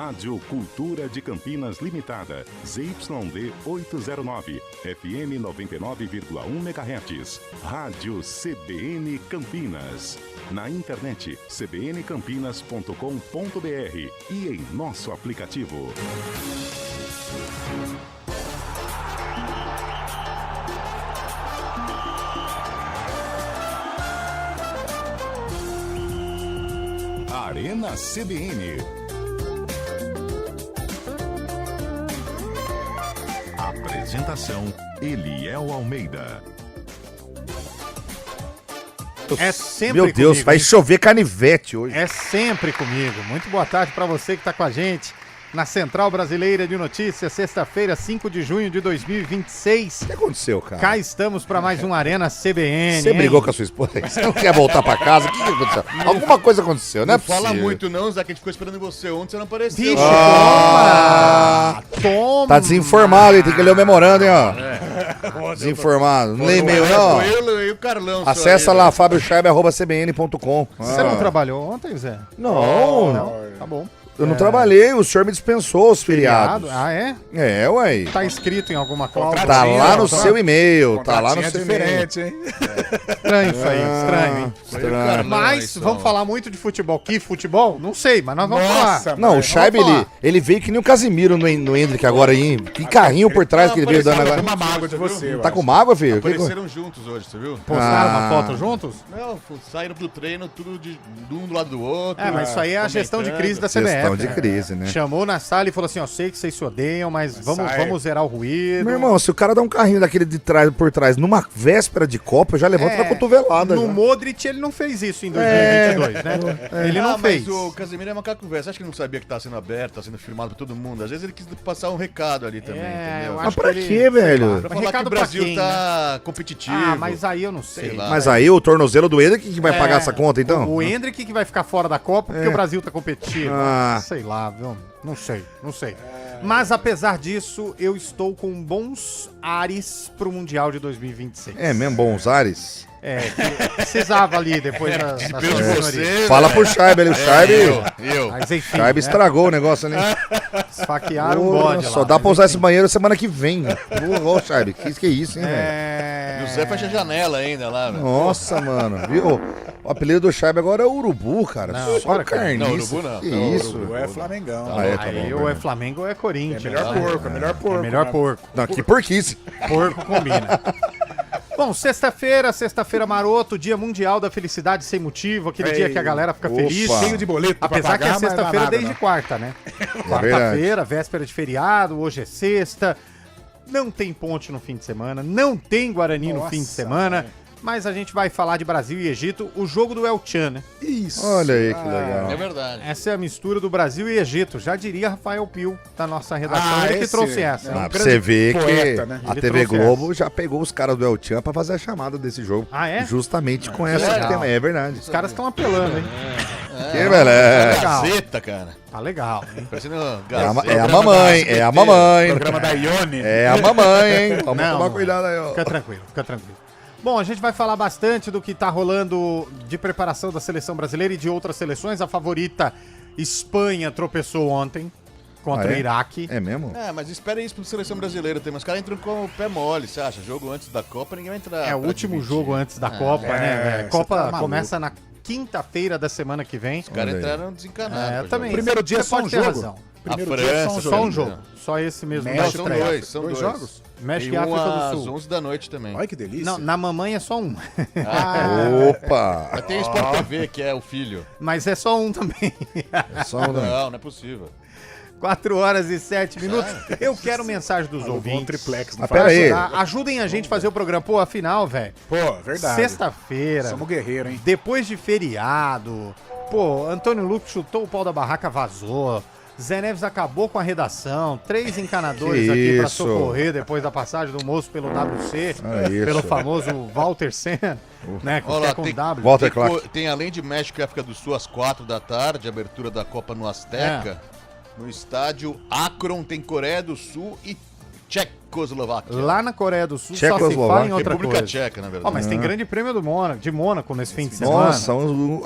Rádio Cultura de Campinas Limitada, ZYD 809, FM 99,1 MHz. Rádio CBN Campinas. Na internet cbncampinas.com.br e em nosso aplicativo. Arena CBN. Apresentação: Eliel Almeida. É sempre Meu Deus, comigo, vai hein? chover canivete hoje. É sempre comigo. Muito boa tarde para você que está com a gente na Central Brasileira de Notícias, sexta-feira, 5 de junho de 2026. O que aconteceu, cara? Cá estamos para mais um Arena CBN. Você brigou com a sua esposa? Você não quer voltar pra casa? O que aconteceu? Alguma coisa aconteceu, né? Não fala muito não, Zé, que a gente ficou esperando você ontem, você não apareceu. Bicho, toma! Tá desinformado, hein? Tem que ler o memorando, hein, ó. Desinformado. Não lê e-mail, não. Eu e o Carlão. Acessa lá, fabioscheibe@cbn.com. Você não trabalhou ontem, Zé? Não, Tá bom. eu não trabalhei, o senhor me dispensou os feriados. Ah, é? É, ué. Tá escrito em alguma cláusula? Tá lá no seu e-mail, tá lá no seu e-mail. diferente, hein? Estranho isso aí, estranho, hein? Estranho. Mas vamos falar muito de futebol. Que futebol? Não sei, mas nós vamos falar. Não, o Scheibe, Vamos falar. ele veio que nem o Casimiro no Hendrick agora aí. Que carrinho por trás que ele veio dando agora. Uma mágoa de você, Tá com mágoa, filho? Apareceram juntos hoje, você viu? Postaram uma foto juntos? Não, saíram do treino, tudo de um do lado do outro. É, mas isso aí é a gestão de crise da CBF. Gestão de né? crise, né? Chamou na sala e falou assim, ó, sei que vocês se odeiam, mas sai. vamos zerar o ruído. Meu irmão, se o cara dá um carrinho daquele de trás por trás numa véspera de Copa, eu já levanto na cotovelada. No já. Modric ele não fez isso em 2022, né? Ele não fez. Mas o Casemiro é macaco velho. Você acha que ele não sabia que tá sendo aberto, tá sendo filmado pra todo mundo? Às vezes ele quis passar um recado ali também, entendeu? eu Mas acho pra que ele- quê, velho? Mas Pra falar que recado o pra Brasil quem, tá competitivo. Ah, mas aí eu não sei. lá. Mas aí o tornozelo do Hendrick que vai pagar essa conta, então? O Hendrick que vai ficar fora da Copa porque o Brasil tá competitivo. Ah. Sei lá, viu? Não sei. Mas apesar disso, eu estou com bons ares pro Mundial de 2026. É mesmo, bons ares? Que precisava ali depois da Deus de você. Fala pro Scheibe ali, o Scheibe... Eu. Mas enfim, Scheibe né? estragou o negócio ali. Esfaquearam o Porra, bode só lá, dá mas pra usar enfim. esse banheiro semana que vem. Ô, Scheibe, que isso, hein, velho? E o Zé fecha a janela ainda lá, velho. Nossa, mano, viu? O apelido do Scheibe agora é Urubu, cara. Não, Só para, cara. carniça. Não, Urubu não. Que Não, isso? Ou é Flamengão. Ah, é, tá Aí bom, ou é velho. Flamengo ou é Corinthians. É melhor né? porco, é melhor porco. É melhor né? porco. Não, que porquice. Porco combina. Bom, sexta-feira maroto, dia mundial da felicidade sem motivo, aquele Ei, dia que a galera fica opa. feliz. Cheio de boleto pra Apesar que pagar, é mas não dá sexta-feira nada, desde não. quarta, né? verdade. Quarta-feira, véspera de feriado, hoje é sexta. Não tem ponte no fim de semana, não tem Guarani no Nossa, fim de semana. Mas a gente vai falar de Brasil e Egito, o jogo do El Chan, né? Isso. Olha aí que legal. É verdade. Essa é a mistura do Brasil e Egito. Já diria Rafael Pio, da nossa redação, Ah, ele que esse trouxe é essa. um Pra grande você ver poeta, que né? a Ele TV trouxe Globo já pegou os caras do El Chan pra fazer a chamada desse jogo. Ah, é? Justamente com essa legal. tema. É verdade. Os caras estão apelando, hein? Que beleza. legal. Gazeta, cara. Tá legal, hein? Parecendo É a Gazeta. mamãe, é a mamãe. Programa da Ione. É a mamãe, hein? Vamos Não, tomar cuidado aí, ó. Fica tranquilo, fica tranquilo. Bom, a gente vai falar bastante do que tá rolando de preparação da seleção brasileira e de outras seleções. A favorita Espanha tropeçou ontem contra Ah, é? o Iraque. É mesmo? É, mas espera isso pra seleção brasileira também. Os caras entram com o pé mole, você acha? Jogo antes da Copa, ninguém vai entrar. É o pra último dividir. jogo antes da Copa, né, velho? você Copa tá maluco. começa na quinta-feira da semana que vem. Os caras Olha aí. entraram desencanados. pra Também. jogar. Primeiro dia Você é só pode um ter jogo. razão. Primeiro A dia é França, Só um jogo. jogo. Só esse mesmo. México, Não, são estreia. dois, são Dois dois. jogos? México Tem e um África do às Sul. 11 da noite também. Olha que delícia. Não, na mamãe é só um. Opa! Mas tem o Sport TV, que é o filho. Mas é só um também. Só um... Não é possível. 4 horas e 7 minutos. Eu quero mensagem dos Alugou um ouvintes. triplex. Não Mas faz? pera aí. Tá? Ajudem a gente a fazer o programa. Pô, afinal, velho. Pô, verdade. Sexta-feira, Somos guerreiros, hein? depois de feriado. Pô, Antônio Luque chutou o pau da barraca, vazou. Zé Neves acabou com a redação. 3 encanadores Que aqui pra isso. socorrer depois da passagem do moço pelo WC. É isso. Pelo famoso Walter Senna, né? Que Olha lá, é com tem, W. Walter tem, Clark. tem além de México e África do Sul às 4 da tarde, abertura da Copa no Azteca. No estádio Akron tem Coreia do Sul e Tchecoslováquia. Lá na Coreia do Sul só se fala em Tchecoslováquia. outra República coisa. Tcheca, na Ó, verdade. mas tem grande prêmio de Mônaco nesse fim de semana. Nossa,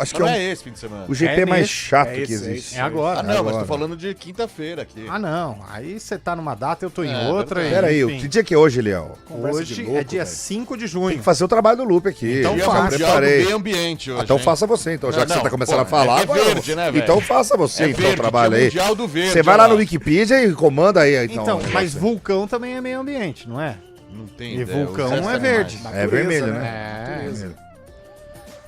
acho que Não é é esse fim de semana. o GP É mais nesse. chato É que esse, é existe. esse. É agora. Ah, não, mas tô Agora. falando de quinta-feira aqui. Ah, não. Aí você tá numa data, eu tô em É, outra. verdade. Pera aí, enfim. que dia que é hoje, Léo? Conversa de Hoje louco, é dia velho. 5 de Tem junho. que fazer o trabalho do loop aqui. Então Dia faça. Mundial do Preparei. Meio Ambiente hoje, Então hein? faça você, então, já que Não, você tá começando a pô, falar. é verde, né, velho? Então faça você, É então, verde, o trabalho Dia aí. Mundial do Verde, Você vai lá olha no Wikipedia e comanda aí, então. Então, o mas negócio. vulcão também é meio ambiente, não é? Não tem E ideia. vulcão os restos é verde. animais. É Natureza, vermelho, né? né? É.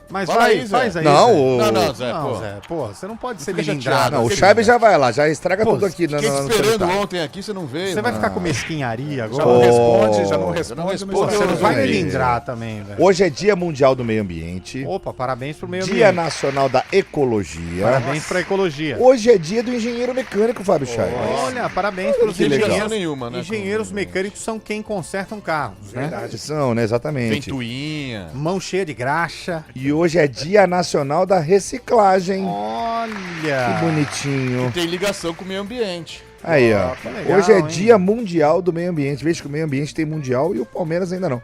Mas Fala vai, aí, Zé. faz aí. Não, Zé. o... Não, Zé, Não, pô. Zé, porra, você não pode ser fica melindrado. chateado. Não, o Aquele- Chaibe já vai lá, já estraga Pô, tudo aqui. Fiquei te no esperando sanitário. ontem aqui, você não veio. Você vai mano. ficar com mesquinharia Já agora? não Pô. responde, já não não responde. responde, mas Você não Tudo vai bem. melindrar também, velho. Hoje é Dia Mundial do Meio Ambiente, Opa, parabéns pro meio Dia ambiente. Nacional da Ecologia. Parabéns pra ecologia. Hoje é dia do engenheiro mecânico, Fábio Chaibe. Olha, parabéns pros Que legal. engenheiros. Nenhuma, né, Engenheiros com- mecânicos são quem consertam carros, né? Verdade. São, né? Exatamente. Ventoinha. Mão cheia de graxa. E hoje é Dia Nacional da Reciclagem. Que Olha! bonitinho. Tem ligação com o meio ambiente. Aí, ó. que legal, Hoje é hein? Dia Mundial do Meio Ambiente. Veja que o meio ambiente tem mundial e o Palmeiras ainda não.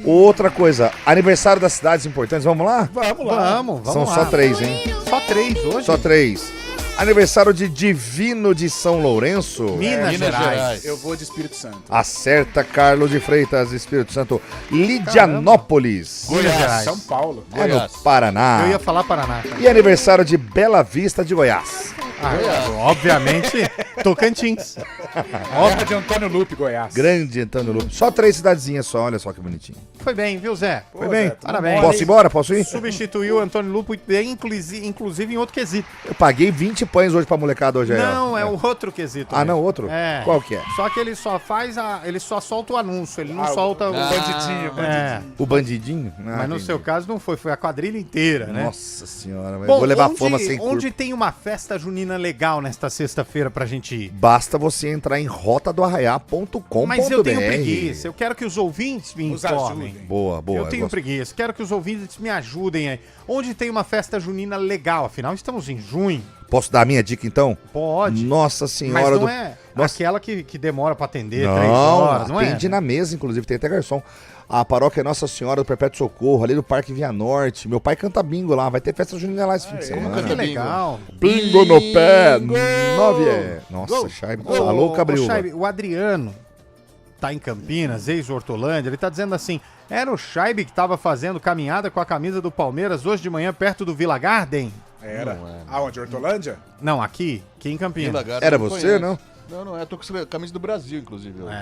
Outra coisa, aniversário das cidades importantes. Vamos lá? Vamos lá. Vamos São lá. só 3, hein? Só 3 hoje? Só 3. Aniversário de Divino de São Lourenço. Minas, Minas Gerais. Gerais. Eu vou de Espírito Santo. Acerta Carlos de Freitas, Espírito Santo. Lidianópolis. Minas Gerais. São Paulo. É no Goiás. Paraná. Eu ia falar Paraná. E aniversário de Bela Vista de Goiás. Obviamente, Tocantins. Terra de Antônio Lupe, Goiás. Grande Antônio Lupe. Só 3 cidadezinhas só, olha só que bonitinho. Foi bem, viu, Zé? Pô, Foi bem? Zé, tudo Parabéns. bom? Posso ir embora? Posso ir? Substituiu o Antônio Lupo bem, inclusive em outro quesito. Eu paguei 20 pães hoje pra molecada hoje aí. ó. Não, é o outro quesito. Ah, mesmo. não, outro? É. Qual que é? Só que ele só faz ele só solta o anúncio, ele não Ah, solta o. Bandidinho, É. O bandidinho? Ah, Mas no entendi. seu caso não foi a quadrilha inteira, né? Nossa senhora, mas Bom, vou levar onde, fama sem onde curva. tem uma festa junina legal nesta sexta-feira pra gente ir? Basta você entrar em rotadoarraiá.com.br. Mas eu tenho preguiça, eu quero que os ouvintes me Nos informem. ajudem. Boa, boa. Eu tenho gosto. preguiça, quero que os ouvintes me ajudem aí. Onde tem uma festa junina legal? Afinal, estamos em junho. Posso dar a minha dica então? Pode. Nossa Mas senhora não do. é Nossa. aquela que demora pra atender Não, 3 horas, não é? atende na mesa, inclusive, tem até garçom. A paróquia é Nossa Senhora do Perpétuo Socorro, ali do Parque Via Norte. Meu pai canta bingo lá, vai ter festa junina lá esse fim de Como semana. Que canta bingo? legal. Bingo no pé, Bingo! 9 é. Nossa, Chaibe. Alô, Cabriúva. Chaibe, o Adriano tá em Campinas, ex-Hortolândia, ele tá dizendo assim, era o Chaibe que tava fazendo caminhada com a camisa do Palmeiras hoje de manhã perto do Vila Garden? Era. Não é. Aonde? Hortolândia? Não, aqui em Campinas. Vila Garden, Era eu não você, conheço. não? Não é. Eu tô com a camisa do Brasil, inclusive. Hoje.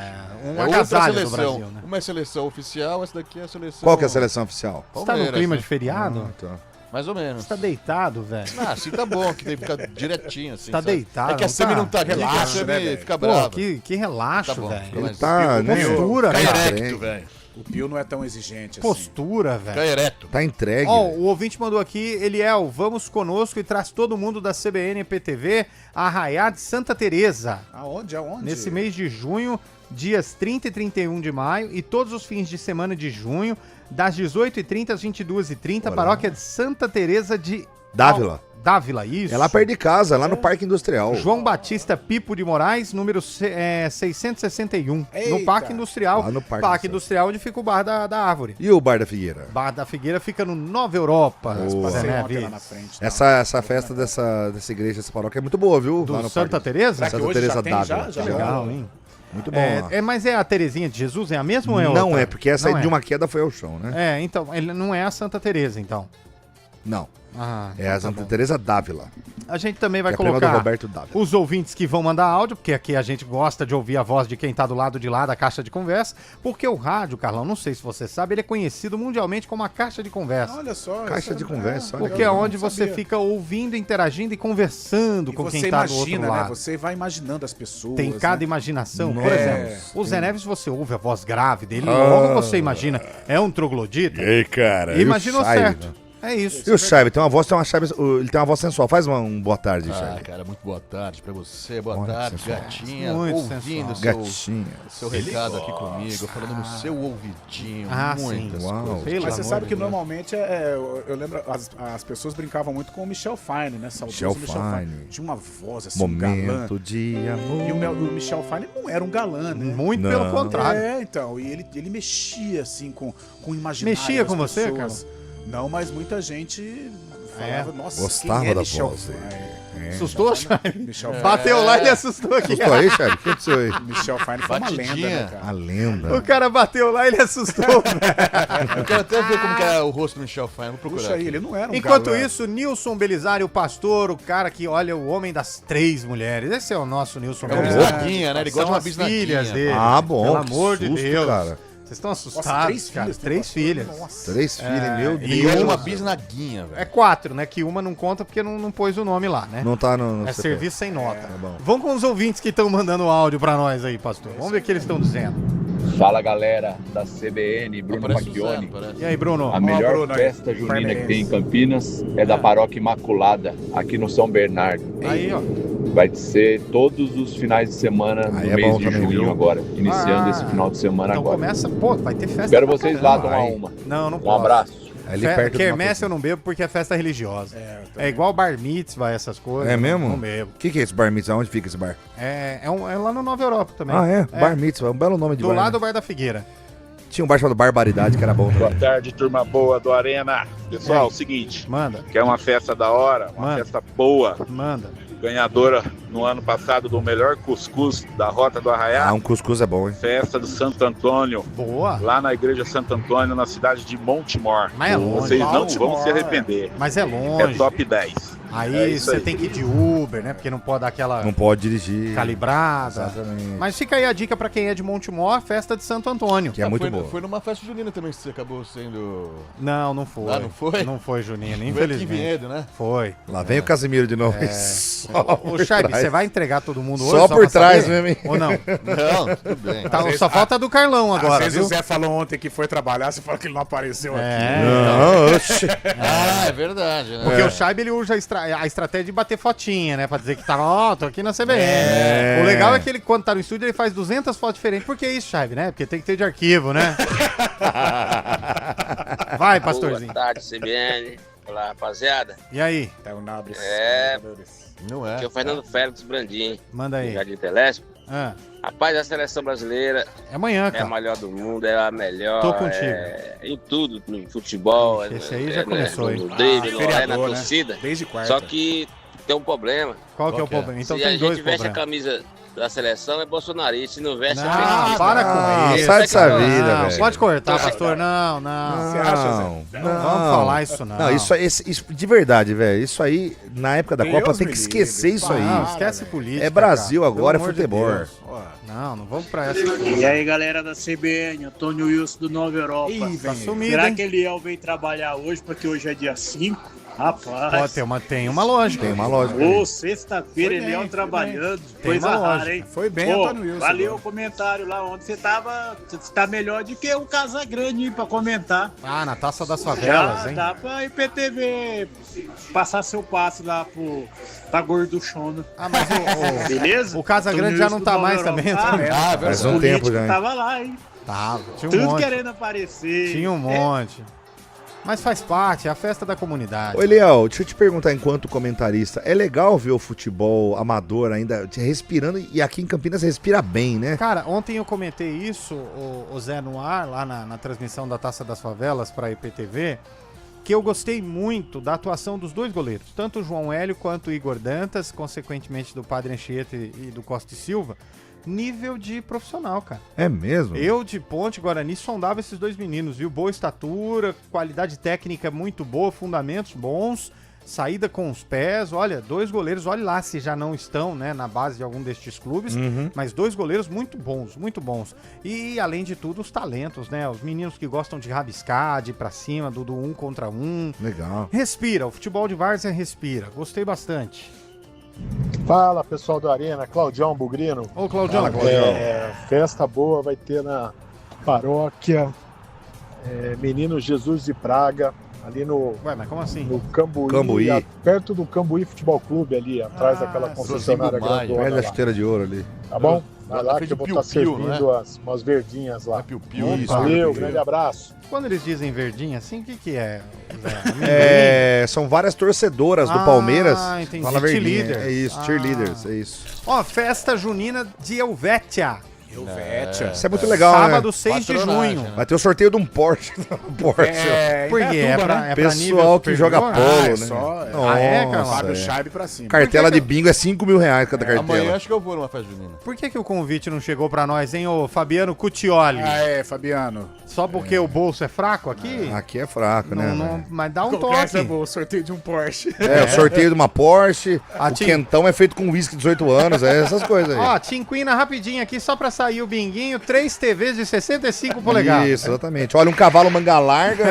Um outra agasalho do seleção. Brasil, né? Uma é seleção oficial, essa daqui é a seleção... Qual que é a seleção oficial? Você tá no Palmeiras, clima né? de feriado? Tá. Mais ou menos. Você tá deitado, velho? Ah, assim tá bom, que tem que ficar direitinho, assim. Tá sabe? deitado, É que a não Semi tá? não tá aqui, que a Relaxa, Semi né, velho? fica Pô, brava. que relaxo, Tá bom, velho. fica Ele mais- tá, né? Postura, Fica cara. erecto, velho. O Pio não é tão exigente assim. Postura, Fica velho. ereto. Tá entregue. Ó, velho. o ouvinte mandou aqui, Eliel, vamos conosco e traz todo mundo da CBN e PTV a Arraiá de Santa Teresa. Aonde? Nesse mês de junho, dias 30 e 31 de maio e todos os fins de semana de junho, das 18h30 às 22h30, Olá. paróquia de Santa Teresa de... Dávila. Dávila, isso. É lá perto de casa, lá no Parque Industrial. João Batista Pipo de Moraes, número 661, no Eita. Parque Industrial. Lá no Parque Industrial onde fica o Bar da Árvore. E o Bar da Figueira? Bar da Figueira fica no Nova Europa. Boa. Zé Passei ontem Neves. lá na frente. tá? Essa festa dessa igreja, dessa paróquia é muito boa, viu? Do Lá no Santa Parque. Teresa? Será que Santa hoje Teresa já tem? Dávila. Já? Que legal, hein? Muito bom lá. Mas é a Terezinha de Jesus? É a mesma ou é outra? Não é, porque essa Não aí de é. uma queda foi ao chão, né? É, então, ele não é a Santa Teresa, então. Não. Ah, É a então tá Santa bom. Teresa Dávila. A gente também vai Que é a prima do colocar Roberto Dávila. os ouvintes que vão mandar áudio, porque aqui a gente gosta de ouvir a voz de quem tá do lado de lá da caixa de conversa, porque o rádio, Carlão, não sei se você sabe, ele é conhecido mundialmente como a caixa de conversa. Olha só. Caixa isso de é- conversa, olha Porque é eu não onde você sabia. fica ouvindo, interagindo e conversando E com você quem tá do outro imagina, né? lado. Você vai imaginando as pessoas. Tem cada né? imaginação, por Nossa. exemplo. O Zé Neves, você ouve a voz grave dele, logo você imagina, é um troglodita? aí, cara? E imaginou certo. É isso. E o Chaibe, tem uma voz, ele tem uma voz sensual. Faz um boa tarde, Ah, Chaibe. cara, muito boa tarde pra você. Boa Olha, tarde, sensual. gatinha. Muito ouvindo sensual. Gatinha. seu recado aqui comigo, falando no seu ouvidinho. Ah, muitas sim. Uau. coisas. Pelo Mas você amor sabe de que Deus. normalmente eu lembro, as pessoas brincavam muito com o Michel Fine, né? Saudoso Michel Fine. Tinha uma voz assim, um galã. Momento de amor. E o Michel Fine não era um galã, né? Muito Não. pelo contrário. Então, e ele mexia assim com o imaginário Mexia das com você, pessoas. Não, mas muita gente falava, nossa, Gostava quem é da Michel voz dele. Fine? Assustou, Chaibe? Michel Fine. Bateu lá e ele assustou aqui. Assustou aí, Chaibe? O que aconteceu aí? Michel Fine foi uma Batidinha. lenda, né, A cara? lenda. O cara bateu lá e ele assustou. Eu quero até ver como que é o rosto do Michel Fine. Vou procurar. Puxa aí, aqui. ele não era um Enquanto galã. isso, Nilson Belisário, o pastor, o cara que olha o homem das 3 mulheres. Esse é o nosso Nilson É uma Belisário. bisnaguinha, né? Ele São gosta de uma as bisnaguinha. filhas dele. Ah, bom. Pelo que amor de susto, Deus. cara. Vocês estão Nossa, assustados, 3 cara. filhas. 3 filhas. Nossa. 3 filhos, meu e Ele Deus. gosta de uma uma bisnaguinha, velho. É 4, né? Que uma não conta porque não pôs o nome lá, né? Não tá no É CPF. serviço sem nota. bom. Vamos com os ouvintes que estão mandando áudio pra nós aí, pastor. Vamos ver o que eles estão dizendo. Fala galera da CBN, Bruno Parece Pacchioni. Suzano, parece. E aí, Bruno? A melhor Bruno aí. festa junina Parmeirense. que tem em Campinas é da Paróquia Imaculada, aqui no São Bernardo. Aí, ó. Vai ser todos os finais de semana no Aí é mês bom de também, junho viu? agora, iniciando Ah, esse final de semana Então agora. começa, pô, vai ter festa. Espero pra vocês caramba. lá tomar vai. uma. Não Um posso. abraço. Ali perto do Quermesse eu Mato não bebo porque é festa religiosa. também. É igual bar mitzvah, essas coisas. É mesmo? Não bebo. O que é esse bar mitzvah? Onde fica esse bar? É lá no Nova Europa também. Ah, é? Bar mitzvah. Um belo nome de Do bar. lado né? do Bar da Figueira. Tinha um bar chamado Barbaridade, que era bom Boa também. tarde, turma boa do Arena. Pessoal, seguinte, Manda, quer uma festa da hora, uma Mano. festa boa, manda. ganhadora no ano passado do melhor cuscuz da Rota do Ah, Arraiá, um cuscuz é bom, hein? festa do Santo Antônio, Boa. lá na igreja Santo Antônio, na cidade de Montemor. Mas é longe. Vocês não Baltimore, vão se arrepender. Mas é É longe. top 10. Aí É isso você aí. tem que ir de Uber, né? Porque não pode dar aquela Não pode dirigir. calibrada. Exatamente. Mas fica aí a dica pra quem é de Montemor, festa de Santo Antônio. Que é muito foi, boa. Foi numa festa junina também que você acabou sendo... Não foi. Ah, não foi? Não foi, Juninho, Foi aqui em infelizmente. Vinhedo, né? Foi. Lá vem o Casimiro de novo. Só Ô, por Chaibe, trás. você vai entregar todo mundo hoje? Só por pra trás saber? mesmo, hein? Ou não? Não, tudo bem. Tá, vezes- só falta a do Carlão Às agora, vezes viu? o Zé falou ontem que foi trabalhar, você fala que ele não apareceu aqui. Não, oxe. Ah, é verdade, né? Porque o Chaibe, ele usa a estratégia de bater fotinha, né? Pra dizer que tá, ó, tô aqui na CBN. É. O legal é que ele, quando tá no estúdio, ele faz 200 fotos diferentes. Por que isso, Chaibe, né? Porque tem que ter de arquivo, né? Vai, pastorzinho. Boa tarde, CBN. Olá, rapaziada. E aí? É o Nabres. É. Não é. Aqui é o Fernando Félix Brandim, Manda aí. Jardim Telespo. Ah, Rapaz, a seleção brasileira é amanhã, é a cara. melhor do mundo, é a melhor. Tô contigo. Em tudo, no futebol. Esse aí já começou, hein? No drible, no feriador, na né? torcida. Desde quarta. Só que tem um problema. Qual que é o Qual que é? problema? Então Se tem a dois gente veste a problemas. camisa da seleção, é bolsonarista. Se não veste, é Não, petista. para com Ah, isso. sai dessa Não, vida, Não, velho. pode cortar, pastor. Não, não. Você acha, Zé? Não vamos falar isso, não. Não, isso de verdade, velho. Isso aí, na época da Deus Copa, tem me que livre. esquecer isso aí. Não, Para, esquece velho. política. É Brasil cara. agora, Pelo é amor de futebol. Deus. Não vamos pra essa. E aí, galera da CBN, Antônio Wilson do Nova Europa. Ih, Tá vem. sumido, Será hein? que Eliel vem trabalhar hoje, porque hoje é dia 5? Ó, Rapaz, tem uma lógica. Tem uma lógica. ô, sexta-feira, Foi bem, Eliel foi trabalhando, Tem coisa uma rara, lógica. hein? Foi bem, Pô, Antônio Wilson. valeu agora. o comentário lá ontem, você tá melhor do que o Casagrande, hein, pra comentar. Ah, na Taça das Favelas, Já hein? dá pra IPTV passar seu passe lá pra gorduchona. Ah, mas Beleza? o Casagrande já não tá mais também, Antônio? Ah, é Faz verdade. um tempo já, hein? Tava lá, hein? Tava. Tinha um Tudo monte. querendo aparecer. Tinha um monte. Mas faz parte, é a festa da comunidade. Ô, Eliel, deixa eu te perguntar, enquanto comentarista, é legal ver o futebol amador ainda respirando, e aqui em Campinas respira bem, né? Cara, ontem eu comentei isso, o Zé no ar, lá na transmissão da Taça das Favelas pra IPTV, que eu gostei muito da atuação dos dois goleiros, tanto o João Hélio quanto o Igor Dantas, consequentemente do Padre Anchieta e do Costa e Silva, nível de profissional, cara. É mesmo? Eu, de Ponte Guarani, sondava esses dois meninos, viu? Boa estatura, qualidade técnica muito boa, fundamentos bons, saída com os pés. Olha, dois goleiros, olha lá se já não estão, né, na base de algum destes clubes, mas dois goleiros muito bons, muito bons. E, além de tudo, os talentos, né? Os meninos que gostam de rabiscar, de ir pra cima, do 1 contra 1. Legal. Respira, o futebol de várzea respira. Gostei bastante. Fala pessoal do Arena, Claudião Bugrino. Ô, Claudião. Fala, Claudião. Festa boa vai ter na paróquia Menino Jesus de Praga, Ali no, Ué, mas como assim? no Cambuí, Cambuí. perto do Cambuí Futebol Clube ali, atrás daquela concessionária Zozimbo Maia. grandona Perto da lá. chuteira de ouro ali. Tá bom? Na Vai lá frente que eu do vou estar Piu-Piu, servindo umas verdinhas lá. Piu-piu, isso. Valeu, Piu-piu. grande abraço. Quando eles dizem verdinha assim, o que é? Zé? São várias torcedoras do Ah, Palmeiras. entendi. Fala verdinha. Cheerleaders. É isso, cheerleaders, é isso. Ó, festa junina de Helvétia. Helvétia. Isso é muito legal, Sábado, né? 6 de Patronagem, junho. né? Vai ter o sorteio de um Porsche. Por quê? É pra nível Pessoal que superior? joga polo, é né? só- Ah, é, cara? Nossa, Fábio é. Scheibe pra cima. Cartela de bingo é R$5.000 cada Amanhã cartela. acho que eu vou numa festa junina. Por que o convite não chegou pra nós, hein, ô Fabiano Cutioli? Fabiano. Só porque o bolso é fraco aqui? Aqui é fraco, né? velho? Mas dá um Qualquer toque. o sorteio de um Porsche. O sorteio de uma Porsche, Ah, o Tim. quentão é feito com whisky 18 anos, essas coisas aí. Ó, Tinquina rapidinho aqui, só pra sair o binguinho, 3 TVs de 65 polegadas. Isso, exatamente. Olha, um cavalo manga larga,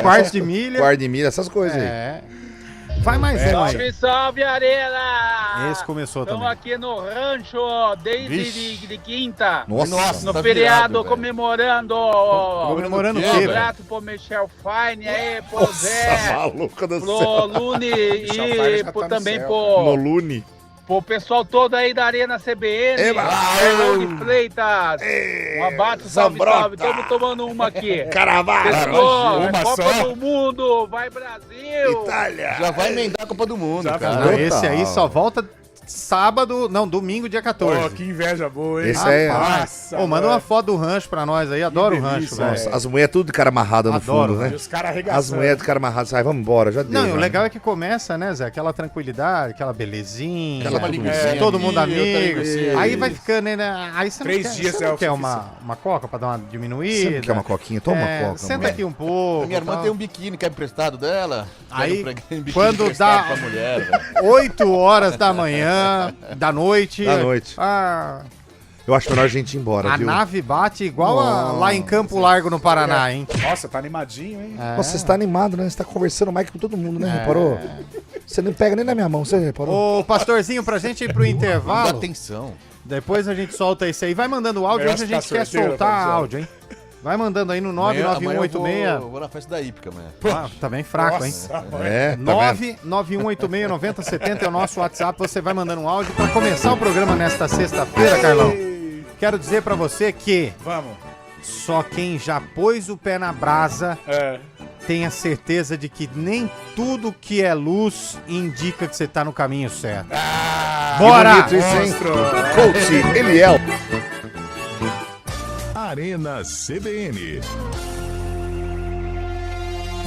Quarto de milha. guarda de milha, essas coisas aí. É. Vai mais um aí. Salve, salve, Arena! Esse começou Estamos também. aqui no rancho desde de quinta. Nossa, No tá feriado, virado, velho. comemorando. Comemorando o Um quê, velho? abraço pro Michel Fine aí, pro Zé, maluco do pro céu. Lune Michel Fine e já pro, tá no também céu. No pro, Lune. pro pessoal todo aí da Arena CBN. Fernando de Freitas. Um abraço, salve, Zambrota. salve. Estamos tomando uma aqui. Caravana. Pessoal, uma Copa só. do Mundo, vai Brasil! Itália. Já vai emendar a Copa do Mundo, Já cara. Não, esse Total. aí só volta sábado, não, domingo, dia 14. Pô, que inveja boa, hein? Esse é- Nossa, Ô, manda velho. uma foto do rancho pra nós aí, adoro o rancho, delícia, velho. Nossa, as mulheres tudo de cara amarrada no Adoro, fundo, né? E os caras As arregaçando. mulheres de cara amarrada, sai, vamos embora, já deu. Não, e o já. legal é que começa, né, Zé? Aquela tranquilidade, aquela belezinha. Aquela linguicinha todo mundo ali, outra amigo. linguicinha Aí ali. vai ficando, né? Aí você não 3 quer, dias você é não o quer suficiente. uma coca pra dar uma diminuída. Você não quer uma coquinha? Toma uma coca. Senta mulher. aqui um pouco. A minha irmã tal. tem um biquíni, quer emprestado dela? Aí, Quero um biquíni quando emprestado dá- pra mulher, velho. 8 horas da manhã, da noite. Da noite. Eu acho melhor a gente ir embora, A viu? nave bate igual lá em Campo Largo, no Paraná, hein? Nossa, tá animadinho, hein? Nossa, você está animado, né? Você tá conversando mais com todo mundo, né? Reparou? Você não pega nem na minha mão, você reparou? Ô, pastorzinho, pra gente ir pro Dá intervalo, atenção. depois a gente solta isso aí. Vai mandando áudio, hoje a gente quer soltar áudio, hein? Vai mandando aí no Amanhã eu 99186. vou na festa da Hípica amanhã. Ah, tá bem fraco, hein? Nossa, mãe. É, tá vendo? 991869070 é o nosso WhatsApp. Você vai mandando um áudio pra começar o programa nesta sexta-feira, Carlão. Quero dizer pra você que Vamos. só quem já pôs o pé na brasa tenha certeza de que nem tudo que é luz indica que você tá no caminho certo. Bora! Bonito isso, hein? Coach Eliel. Arena CBN.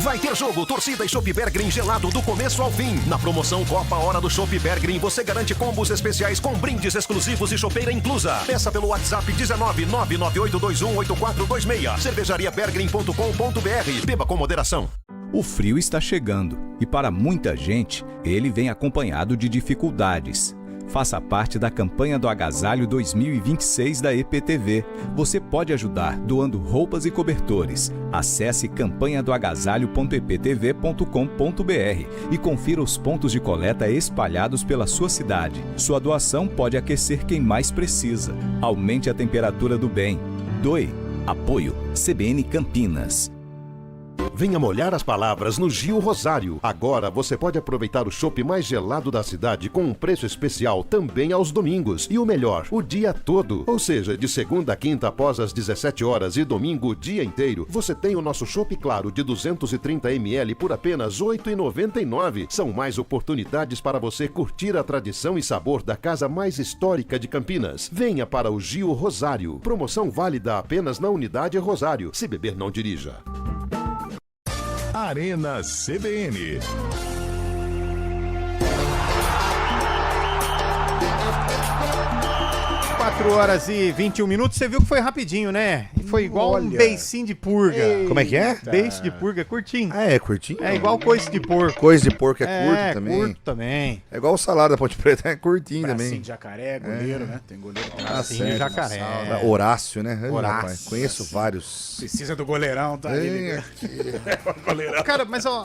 Vai ter jogo, torcida e Chopp Bergrin gelado do começo ao fim. Na promoção Copa Hora do Chopp Bergrin, você garante combos especiais com brindes exclusivos e chopeira inclusa. Peça pelo WhatsApp 19998218426. cervejariabergrin.com.br. Beba com moderação. O frio está chegando e para muita gente, ele vem acompanhado de dificuldades. Faça parte da campanha do Agasalho 2026 da EPTV. Você pode ajudar doando roupas e cobertores. Acesse campanhadoagasalho.eptv.com.br e confira os pontos de coleta espalhados pela sua cidade. Sua doação pode aquecer quem mais precisa. Aumente a temperatura do bem. Doe. Apoio CBN Campinas. Venha molhar as palavras no Gil Rosário. Agora você pode aproveitar o chopp mais gelado da cidade com um preço especial também aos domingos. E o melhor, o dia todo. Ou seja, de segunda a quinta após as 17 horas e domingo o dia inteiro, você tem o nosso chopp claro de 230 ml por apenas R$ 8,99. São mais oportunidades para você curtir a tradição e sabor da casa mais histórica de Campinas. Venha para o Gil Rosário. Promoção válida apenas na unidade Rosário. Se beber, não dirija. Arena CBN. Quatro horas e 21 minutos, você viu que foi rapidinho, né? Foi igual um beicinho de purga. Como é que é? Beice de purga, curtinho. Ah, é curtinho? É igual coice de porco. Coisa de porco é curto também. curto também. É igual o salada da Ponte Preta, é curtinho Bracinho também. de jacaré, goleiro, né? Tem goleiro. Bracinho de jacaré. Horácio, né? Ai, Horácio. rapaz, conheço vários. Precisa do goleirão, tá ali. Né? O goleirão. Cara, mas ó,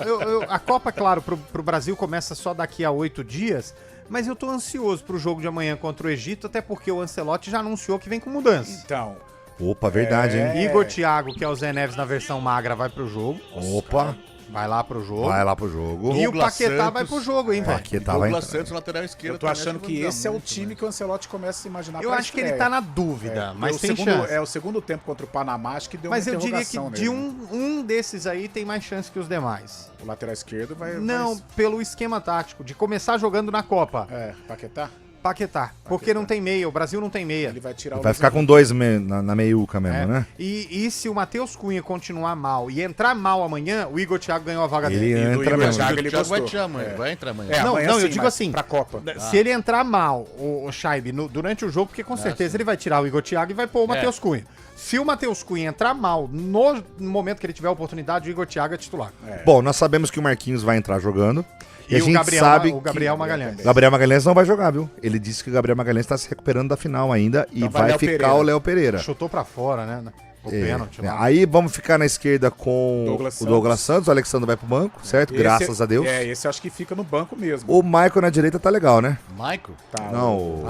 a Copa, claro, pro Brasil começa só daqui a 8 dias, mas eu tô ansioso pro jogo de amanhã contra o Egito, até porque o Ancelotti já anunciou que vem com mudança. Então. Opa, verdade, hein? Igor Thiago, que é o Zé Neves na versão magra, vai pro jogo. Opa. Vai lá pro jogo. Vai lá pro jogo. E o Paquetá vai pro jogo, hein, velho? Paquetá vai Douglas Santos, lateral esquerdo. Eu tô achando que esse é o time que o Ancelotti começa a imaginar. Eu acho que ele tá na dúvida, mas tem chance. É o segundo tempo contra o Panamá, acho que deu mas uma eu diria que nele, de um desses aí tem mais chance que os demais. O lateral esquerdo vai... Não, pelo esquema tático, de começar jogando na Copa. Paquetá? Paquetá, porque não tem meia, o Brasil não tem meia. Ele vai tirar vai ficar com 2 na meiuca mesmo, né? E se o Matheus Cunha continuar mal e entrar mal amanhã, o Igor Thiago ganhou a vaga ele dele. Entra mesmo. O Igor Thiago vai tirar amanhã, vai entrar amanhã. Não, amanhã eu sim, digo assim, pra Copa. Se ele entrar mal, o Scheibe, durante o jogo, porque com certeza ele vai tirar o Igor Thiago e vai pôr o Matheus Cunha. Se o Matheus Cunha entrar mal, no momento que ele tiver a oportunidade, o Igor Thiago é titular. Bom, nós sabemos que o Marquinhos vai entrar jogando. E a gente sabe o Gabriel Magalhães. Gabriel Magalhães não vai jogar, viu? Ele disse que o Gabriel Magalhães está se recuperando da final ainda e vai ficar o Léo Pereira. Chutou pra fora, né? O pênalti. Aí vamos ficar na esquerda com o Douglas Santos. O Alexandre vai pro banco, certo? Graças a Deus. Esse acho que fica no banco mesmo. O Michael na direita tá legal, né? Michael? Tá. Não, o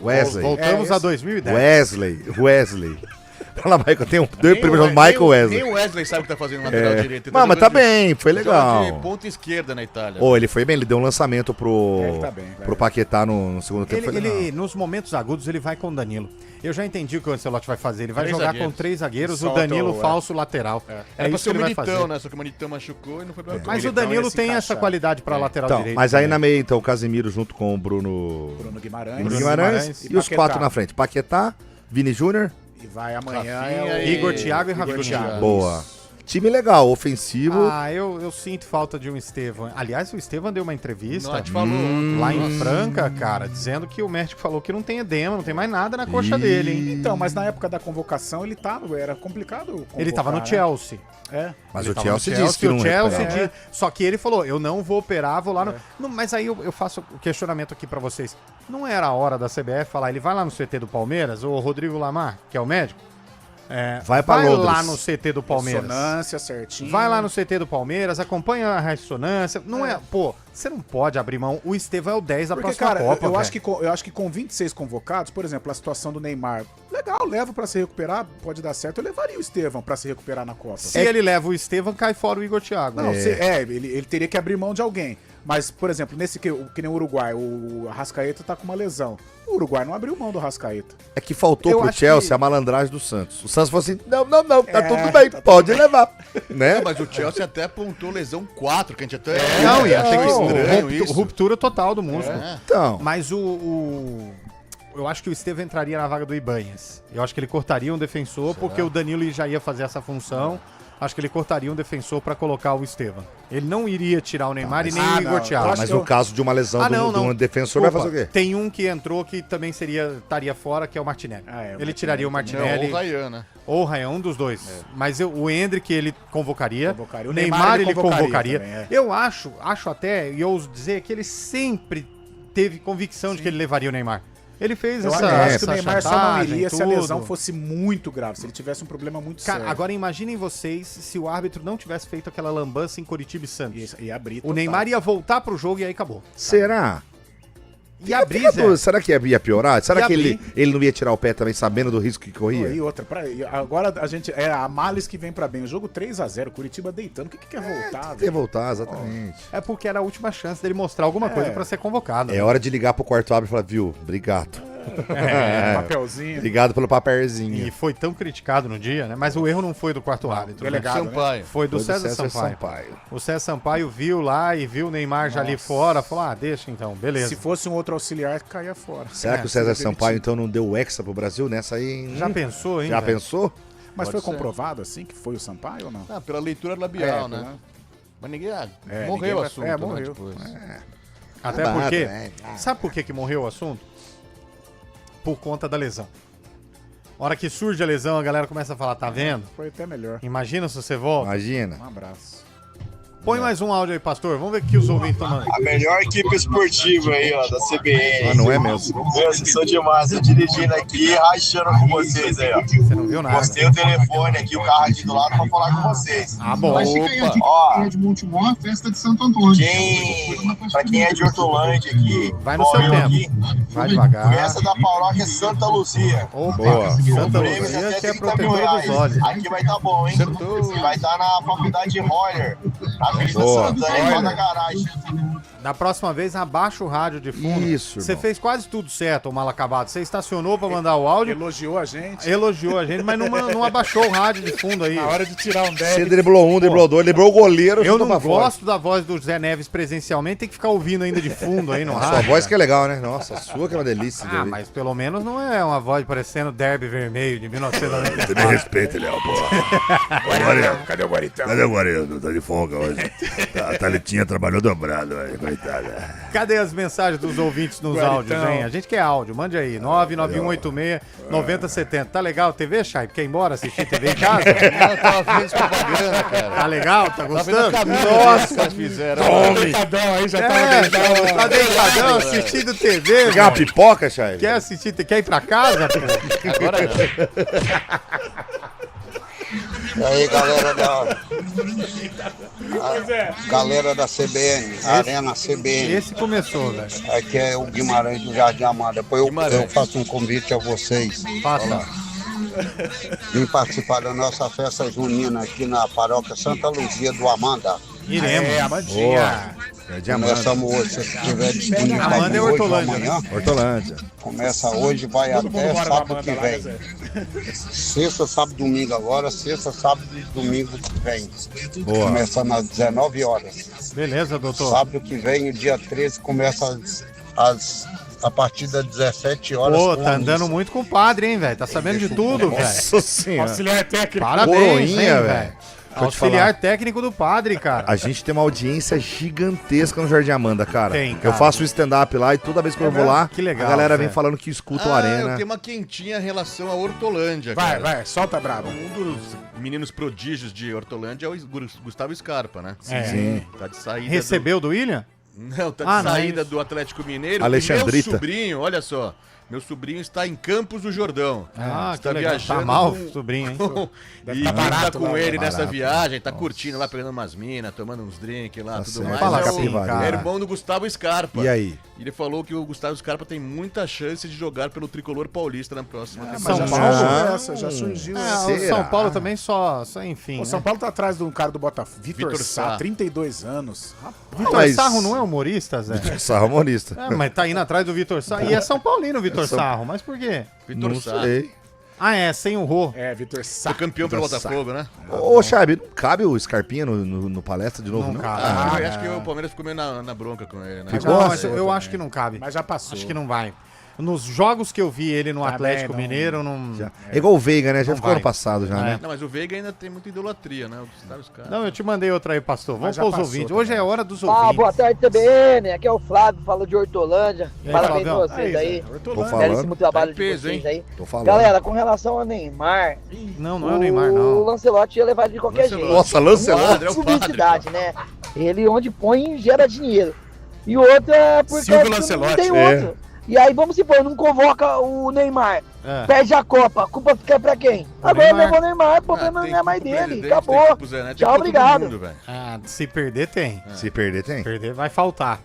Wesley. Voltamos a 2010. Wesley. Fala, Michael, tem dois primeiros Michael Wesley. Nem o Wesley sabe o que tá fazendo na lateral direita. Mas tá bem, foi legal. De ponta esquerda na Itália. Ele foi bem, ele deu um lançamento pro Paquetá no segundo tempo. Ele nos momentos agudos, ele vai com o Danilo. Eu já entendi o que o Ancelotti vai fazer. Ele vai jogar com 3 zagueiros, o Danilo falso lateral. É isso que ele vai fazer. Né? Só que o Militão machucou e não foi pra Mas o Danilo tem essa qualidade pra lateral direita. Mas aí na meia, então, o Casemiro junto com o Bruno Guimarães e os 4 na frente. Paquetá, Vini Júnior. E vai amanhã Igor Thiago e Rafinha. Boa. Time legal, ofensivo. Eu sinto falta de um Estevão. Aliás, o Estevão deu uma entrevista falou lá em Franca, cara, dizendo que o médico falou que não tem edema, não tem mais nada na coxa dele, hein? Então, mas na época da convocação ele era complicado convocar, ele tava no Chelsea. Mas o Chelsea disse que não Só que ele falou, eu não vou operar, vou lá no... Não, mas aí eu faço o questionamento aqui pra vocês. Não era a hora da CBF falar, ele vai lá no CT do Palmeiras, o Rodrigo Lamar, que é o médico, vai lá no CT do Palmeiras. Ressonância certinho. Vai lá no CT do Palmeiras, acompanha a ressonância. Não você não pode abrir mão. O Estevão é o 10 da próxima Copa. Eu acho que com 26 convocados, por exemplo, a situação do Neymar, legal, leva pra se recuperar, pode dar certo. Eu levaria o Estevão pra se recuperar na Copa. Se ele leva o Estevão, cai fora o Igor Thiago. Não, ele teria que abrir mão de alguém. Mas, por exemplo, nesse que nem o Uruguai, o Arrascaeta tá com uma lesão. O Uruguai não abriu mão do Arrascaeta. É que faltou pro Chelsea a malandragem do Santos. O Santos falou assim, não, tá tudo bem, pode levar. Né? Mas o Chelsea até apontou lesão 4, que a gente até... Não, e achei estranho isso. Ruptura total do músculo. Então. Mas eu acho que o Estevão entraria na vaga do Ibanhas. Eu acho que ele cortaria um defensor, porque o Danilo já ia fazer essa função. Acho que ele cortaria um defensor pra colocar o Estevão. Ele não iria tirar o Neymar e nem o Igor Thiago. Mas no caso de uma lesão de um defensor, vai fazer o quê? Tem um que entrou que também estaria fora, que é o Martinelli. Ele tiraria o Martinelli. Ou o Ryan, né? Ou o Ryan, um dos dois. Mas o Endrick ele convocaria. O Neymar ele convocaria. Também, Eu acho até, e eu ouso dizer, que ele sempre teve convicção de que ele levaria o Neymar. Ele fez eu acho que o Neymar só não iria se a lesão fosse muito grave, se ele tivesse um problema muito sério. Agora imaginem vocês se o árbitro não tivesse feito aquela lambança em Curitiba e Santos. Ia abrir o Neymar ia voltar pro jogo e aí acabou. Será? Ia abrir, será que ia piorar? Será que ele não ia tirar o pé também sabendo do risco que corria? E outra, agora a gente a males que vem pra bem. O jogo 3-0, Curitiba deitando. O que quer voltar? Quer voltar, exatamente. É porque era a última chance dele mostrar alguma coisa pra ser convocado. É hora de ligar pro quarto árbitro e falar, viu, obrigado. Papelzinho. Obrigado pelo papelzinho. E foi tão criticado no dia, né? Mas o erro não foi do quarto árbitro. Delegado, Sampaio. Foi do César Sampaio. O César Sampaio viu lá e viu o Neymar já ali fora. Falou, deixa então, beleza. Se fosse um outro auxiliar, caía fora. Será que o César Sampaio então não deu o hexa pro Brasil nessa aí? Já pensou, hein? Já pensou? Mas foi comprovado assim que foi o Sampaio ou não? Pela leitura labial, né? Mas ninguém... morreu o assunto. Morreu. Até porque... Sabe por que morreu o assunto? Por conta da lesão. A hora que surge a lesão, a galera começa a falar, tá vendo? Foi até melhor. Imagina se você volta. Imagina. Um abraço. Põe mais um áudio aí, pastor. Vamos ver o que os ouvintes estão mandando. A melhor equipe esportiva aí, ó, da CBN. Não é mesmo? Vocês são demais. Eu dirigindo aqui, rachando com vocês aí, ó. Você não viu nada. Postei o telefone aqui, o carro aqui do lado pra falar com vocês. Bom. Ó, de Montemor, a festa de Santo Antônio. pra quem é de Hortolândia aqui, vai no seu tempo. Aqui, Vai devagar. E essa da paróquia Santa Luzia. Opa, Boa. Santa Prêmios Luzia, até que é 30 mil protetora reais. dos olhos. Aqui vai estar bom, hein? E vai estar na faculdade Royer, na Avenida Boa. Santana, lá na garagem. Da próxima vez, abaixa o rádio de fundo. Isso, Você irmão. fez quase tudo certo, o mal acabado. Você estacionou pra mandar o áudio, Elogiou a gente. mas não abaixou o rádio de fundo aí. Na hora de tirar um 10. Você driblou um, driblou dois, driblou o goleiro, Eu chutou não pra fora. gosto da voz do Zé Neves presencialmente, tem que ficar ouvindo ainda de fundo aí no A rádio. sua voz que é legal, né? Nossa, a sua que é uma delícia. de Ah, ouvir. mas pelo menos não é uma voz parecendo Derby Vermelho de 1994. Me respeita, Léo, porra. Cadê o Guaritão? Cadê o Guaritão? Tá de folga hoje. A Thalitinha trabalhou dobrado, velho. Coitada. Cadê as mensagens dos ouvintes nos Guaritão. áudios, hein? A gente quer áudio, mande aí. 99186-9070. Tá legal a TV, Chay? Quer ir embora assistir TV em casa? Eu tava vendo propaganda, cara. Tá legal? Tá Tava vendo gostando? a camisa que Nossa! os caras fizeram. Deitadão aí, já tava É, deitado. tá deitadão assistindo TV, Quer uma meu. pipoca, Chay? Quer assistir? Quer ir pra casa, pô? Agora não. E aí, galera da CBN, Arena CBN. Esse começou, velho. Aqui é o Guimarães do Jardim Amanda. Depois eu faço um convite a vocês. Passa. Vim participar da nossa festa junina aqui na paróquia Santa Luzia do Amanda. Iremos. É, Amandinha. É de Amanda. Começamos hoje, se estiver disponível Amanda é hoje ou Hortolândia, amanhã. Hortolândia. Começa hoje, vai Todo mundo até mora na sábado Amanda que lá, né, vem. Zé? Sexta, sábado, domingo agora. Sexta, sábado e domingo que vem. Boa. Começando às 19 horas. Beleza, doutor. Sábado que vem, o dia 13, começa a partir das 17 horas. Pô, com tá a andando missa. muito com o padre, hein, velho? Tá sabendo de tudo, velho. Nossa senhora. Auxiliar técnico. Parabéns, Coroinha, hein, velho. velho. Vou te Auxiliar falar. técnico do padre, cara. A gente tem uma audiência gigantesca no Jardim Amanda, cara. Tem, cara. Eu faço o stand-up lá e toda vez que eu vou lá, Que legal, a galera vem velho. falando que escuta o Eu Arena. tenho uma quentinha em relação à Hortolândia, Vai, cara. vai, solta brabo. Um dos meninos prodígios de Hortolândia é o Gustavo Scarpa, né? É. Sim. Tá de saída. Recebeu do William? Não, tá de Ah, não, saída isso. do Atlético Mineiro. E Alexandrita. meu sobrinho, olha só. Meu sobrinho está em Campos do Jordão. Ah, está que legal. viajando. Tá mal, com- sobrinho, hein? Deve E tá quem tá barato com lá, ele né? nessa Barato. viagem, tá curtindo lá, pegando umas minas, tomando uns drinks lá, Tá tudo certo. mais. Fala é o assim, cara. irmão do Gustavo Scarpa. E aí? Ele falou que o Gustavo Scarpa tem muita chance de jogar pelo Tricolor Paulista na próxima Mas temporada. já São surgiu Paulo. essa, já surgiu É, essa. o Será? São Paulo também só enfim. O São né? Paulo tá atrás de um cara do Botafogo, Vitor Vitor Sá, Sá. 32 anos. Vitor Mas- Sarro não é humorista, Zé? Sarramonista. É, mas tá indo atrás do Vitor Sarro. E é São Paulino o Vitor São- Sarro, mas por quê? Vitor Não Sá. sei. Ah, é, sem o Rô. É, Vitor Sá. Foi campeão pelo Vitor Sá. Botafogo, né? Ô, Chabe, não cabe o Scarpinha no palestra de novo, Não não? cabe. Ah, Eu acho que o Palmeiras ficou meio na bronca com ele, né? Mas Não, já mas passou eu também. acho que não cabe. Mas já passou. Acho que não vai. Nos jogos que eu vi ele no Também Atlético não- Mineiro, não. já. É igual o Veiga, né? Já Não ficou vai. ano passado, já, É. né? Não, mas o Veiga ainda tem muita idolatria, né? O Gustavo Scarpa. Não, eu te mandei outra aí, pastor. Vamos Mas já pros passou ouvintes. também. Hoje é hora dos Ah, ouvintes. boa tarde, TBN. Aqui é o Flávio, falo de Hortolândia. E aí, Parabéns pra Flavião? vocês aí. Tô falando. Belíssimo trabalho Tá em peso, de vocês hein? aí. Tô falando. Galera, com relação ao Neymar, Não, não é o Neymar, não. o Lancelotti ia levar de qualquer jeito. Nossa, Lancelotti. É o padre, Subentidade, né? Ele onde põe gera dinheiro. E outra é porque Silvio não Lancelotti. tem É. outro. E aí, vamos supor, não convoca o Neymar. É. Perde a Copa. A culpa fica pra quem? Agora Neymar. levou o Neymar, o Ah, problema tem não é mais culpa pro dele. presidente, tem Acabou. culpa pro Zé Neto, tem Tchau, culpa todo obrigado. mundo, velho. Ah, se perder, tem. Se perder, tem. Perder vai faltar.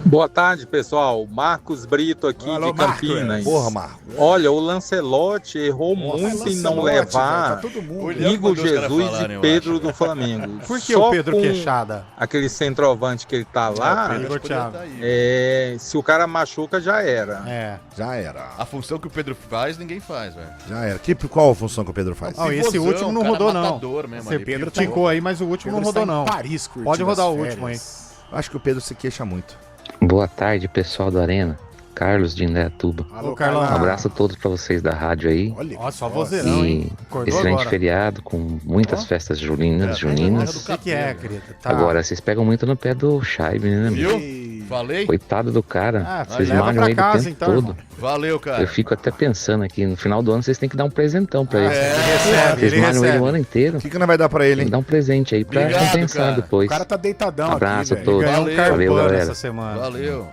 Boa tarde, pessoal. Marcos Brito aqui Alô, de Campinas. Marcos. Porra, Marco. Olha, o Lancelotti errou muito em não Lancelotti, levar velho, tá todo mundo. Olha, Igor mandou os caras Jesus falarem, e eu Pedro acho. do Flamengo. Por que Só o Pedro com Queixada? aquele centroavante que ele tá lá, Pedro Igor poderia Thiago. tá aí. se o cara machuca, já era. É. Já era. A função que o Pedro faz, ninguém faz, velho. Já era. Qual a função que o Pedro faz? Ó, esse Pivôzão, último não cara rodou, não. matador mesmo Você ali, Pedro pivô. ticou aí, mas o último Pedro não rodou, está em não. Paris, curtindo Pode rodar as o último aí. férias. Acho que o Pedro se queixa muito. Boa tarde, pessoal do Arena. Carlos de Indaiatuba. Alô, Ô, Carlão. Um abraço a todos pra vocês da rádio aí. Olha, Ó, só vozeirão, E hein? Acordou excelente agora. feriado com muitas festas juninas. O que é, querida? Tá. Agora, vocês pegam muito no pé do Scheibe, né? Viu? Falei? Coitado do cara. Ah, Vocês leva malham pra ele o casa, tempo então, todo. irmão. Valeu, cara. Eu fico até pensando aqui, no final do ano vocês têm que dar um presentão pra ele. Ele recebe, Vocês ele malham ele o recebe. ano inteiro. O que não vai dar pra ele, Tem que hein? dar um presente aí pra Obrigado, compensar cara. depois. O cara tá deitadão Abraço a aqui, todos. velho. Ganhou um Valeu, carpano galera. essa semana. Valeu.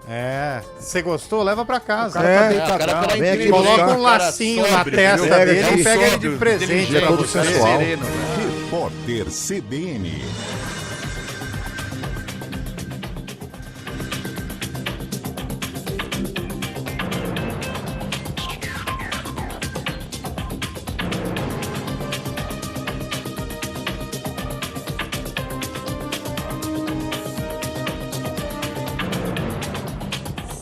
É. Você gostou? Leva pra casa. O cara tá É. O cara deitadão. tá Vem aqui incrível, buscar. Coloca um cara lacinho na sóbrio, testa entendeu? dele Pega e pega ele de Sóbrio, presente inteligente, pra todo você. sensual. sereno, velho. Repórter CBN.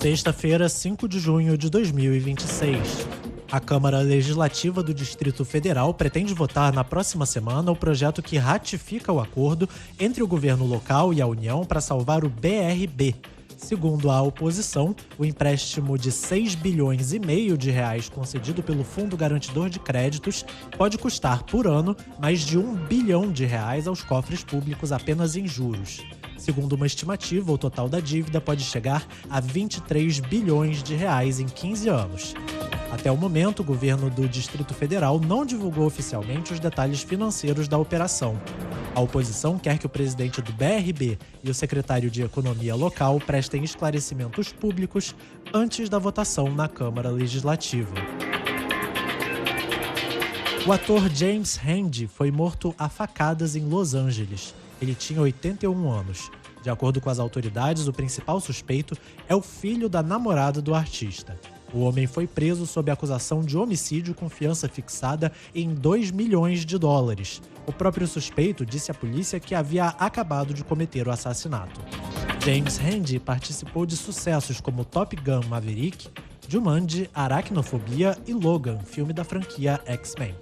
Sexta-feira, 5 de junho de 2026. A Câmara Legislativa do Distrito Federal pretende votar na próxima semana o projeto que ratifica o acordo entre o governo local e a União para salvar o BRB. Segundo a oposição, o empréstimo de 6 bilhões e meio de reais concedido pelo Fundo Garantidor de Créditos pode custar por ano mais de 1 bilhão de reais aos cofres públicos apenas em juros. Segundo uma estimativa, o total da dívida pode chegar a 23 bilhões de reais em 15 anos. Até o momento, o governo do Distrito Federal não divulgou oficialmente os detalhes financeiros da operação. A oposição quer que o presidente do BRB e o secretário de Economia local prestem esclarecimentos públicos antes da votação na Câmara Legislativa. O ator James Randi foi morto a facadas em Los Angeles. Ele tinha 81 anos. De acordo com as autoridades, o principal suspeito é o filho da namorada do artista. O homem foi preso sob acusação de homicídio com fiança fixada em 2 milhões de dólares. O próprio suspeito disse à polícia que havia acabado de cometer o assassinato. James Randi participou de sucessos como Top Gun Maverick, Jumanji, Aracnofobia e Logan, filme da franquia X-Men.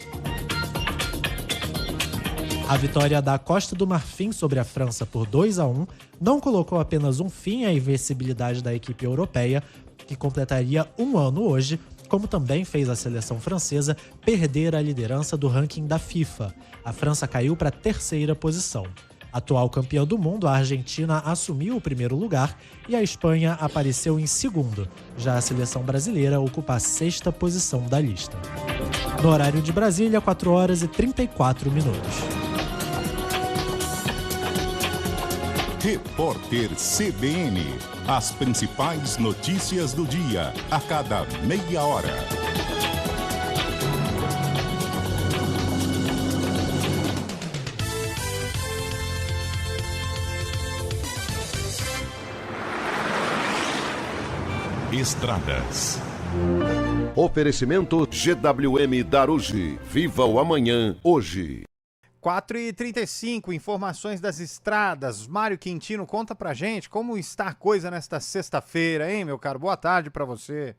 A vitória da Costa do Marfim sobre a França por 2-1 não colocou apenas um fim à invencibilidade da equipe europeia, que completaria um ano hoje, como também fez a seleção francesa perder a liderança do ranking da FIFA. A França caiu para a 3ª posição. Atual campeã do mundo, a Argentina assumiu o 1º lugar e a Espanha apareceu em 2º. Já a seleção brasileira ocupa a 6ª posição da lista. No horário de Brasília, 4h34. Repórter CBN. As principais notícias do dia, a cada meia hora. Estradas. Oferecimento GWM Darugi. Viva o amanhã, hoje. 4h35, informações das estradas. Mário Quintino, conta pra gente como está a coisa nesta sexta-feira, hein, meu caro? Boa tarde pra você.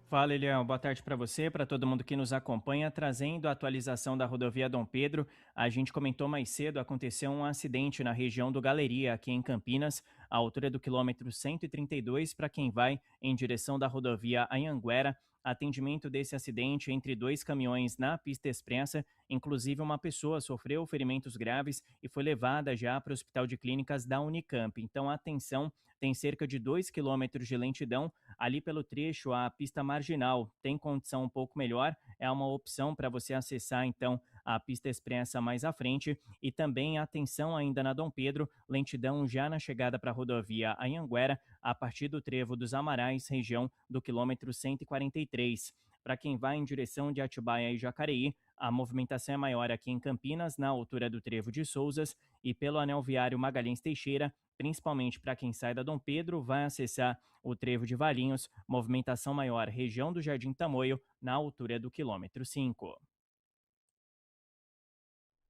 Fala, Elião. Boa tarde para você, para todo mundo que nos acompanha, trazendo a atualização da rodovia Dom Pedro. A gente comentou mais cedo, aconteceu um acidente na região do Galeria, aqui em Campinas, à altura do quilômetro 132, para quem vai em direção da rodovia Anhanguera. Atendimento desse acidente entre 2 caminhões na pista expressa, inclusive uma pessoa sofreu ferimentos graves e foi levada já para o Hospital de Clínicas da Unicamp. Então, atenção, tem cerca de 2 quilômetros de lentidão ali pelo trecho, a pista marginal tem condição um pouco melhor, é uma opção para você acessar então a pista expressa mais à frente. E também atenção ainda na Dom Pedro, lentidão já na chegada para a rodovia Anhanguera, a partir do trevo dos Amarais, região do quilômetro 143. Para quem vai em direção de Atibaia e Jacareí, a movimentação é maior aqui em Campinas, na altura do trevo de Souzas, e pelo anel viário Magalhães Teixeira, principalmente para quem sai da Dom Pedro, vai acessar o trevo de Valinhos, movimentação maior região do Jardim Tamoio, na altura do quilômetro 5.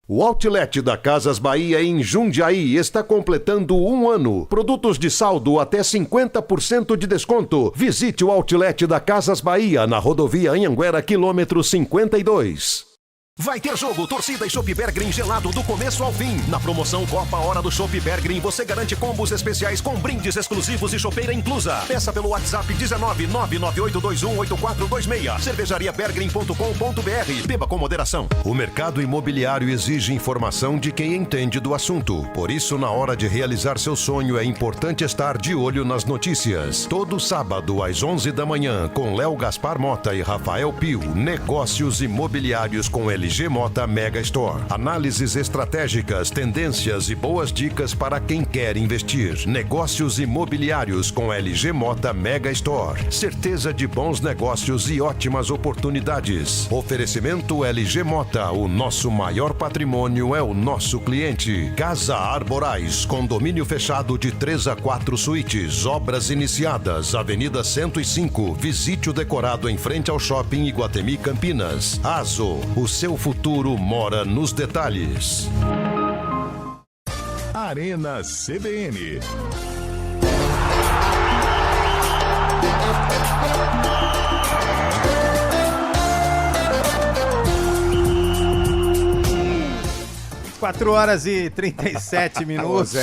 O Outlet da Casas Bahia em Jundiaí está completando 1 ano. Produtos de saldo até 50% de desconto. Visite o Outlet da Casas Bahia na rodovia Anhanguera, quilômetro 52. Vai ter jogo, torcida e Chopp Bergrin gelado do começo ao fim. Na promoção Copa Hora do Chopp Bergrin, você garante combos especiais com brindes exclusivos e chopeira inclusa. Peça pelo WhatsApp 19998218426. cervejariabergrin.com.br. Beba com moderação. O mercado imobiliário exige informação de quem entende do assunto. Por isso, na hora de realizar seu sonho, é importante estar de olho nas notícias. Todo sábado, às 11 da manhã, com Léo Gaspar Mota e Rafael Pio. Negócios imobiliários com LG Mota Mega Store. Análises estratégicas, tendências e boas dicas para quem quer investir. Negócios imobiliários com LG Mota Mega Store. Certeza de bons negócios e ótimas oportunidades. Oferecimento LG Mota. O nosso maior patrimônio é o nosso cliente. Casa Arborais. Condomínio fechado de 3 a 4 suítes. Obras iniciadas. Avenida 105. Visite o decorado em frente ao Shopping Iguatemi Campinas. Azo. O seu futuro mora nos detalhes. Arena CBN. 4 horas e 37 minutos.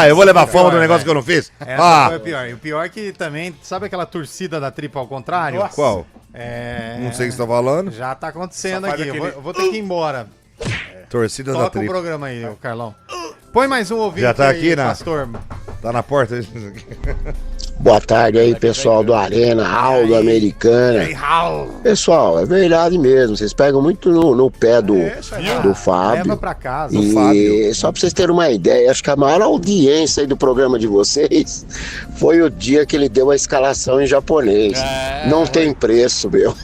Eu vou levar fama do negócio que eu não fiz? Essa foi a pior. E o pior é que também, sabe aquela torcida da tripa ao contrário? Nossa. Qual? Não sei o que você tá falando. Já tá acontecendo aqui. Eu vou ter que ir embora. Torcida da Toca tripa. o programa aí, ô Carlão. Põe mais um ouvinte Já tá aí, aqui, né? pastor. Tá na porta? Boa tarde aí, pessoal do Arena, Raul do Americana. Pessoal, é verdade mesmo, vocês pegam muito no pé do Fábio. Leva pra casa. E só pra vocês terem uma ideia, acho que a maior audiência aí do programa de vocês foi o dia que ele deu a escalação em japonês. Não tem preço, meu.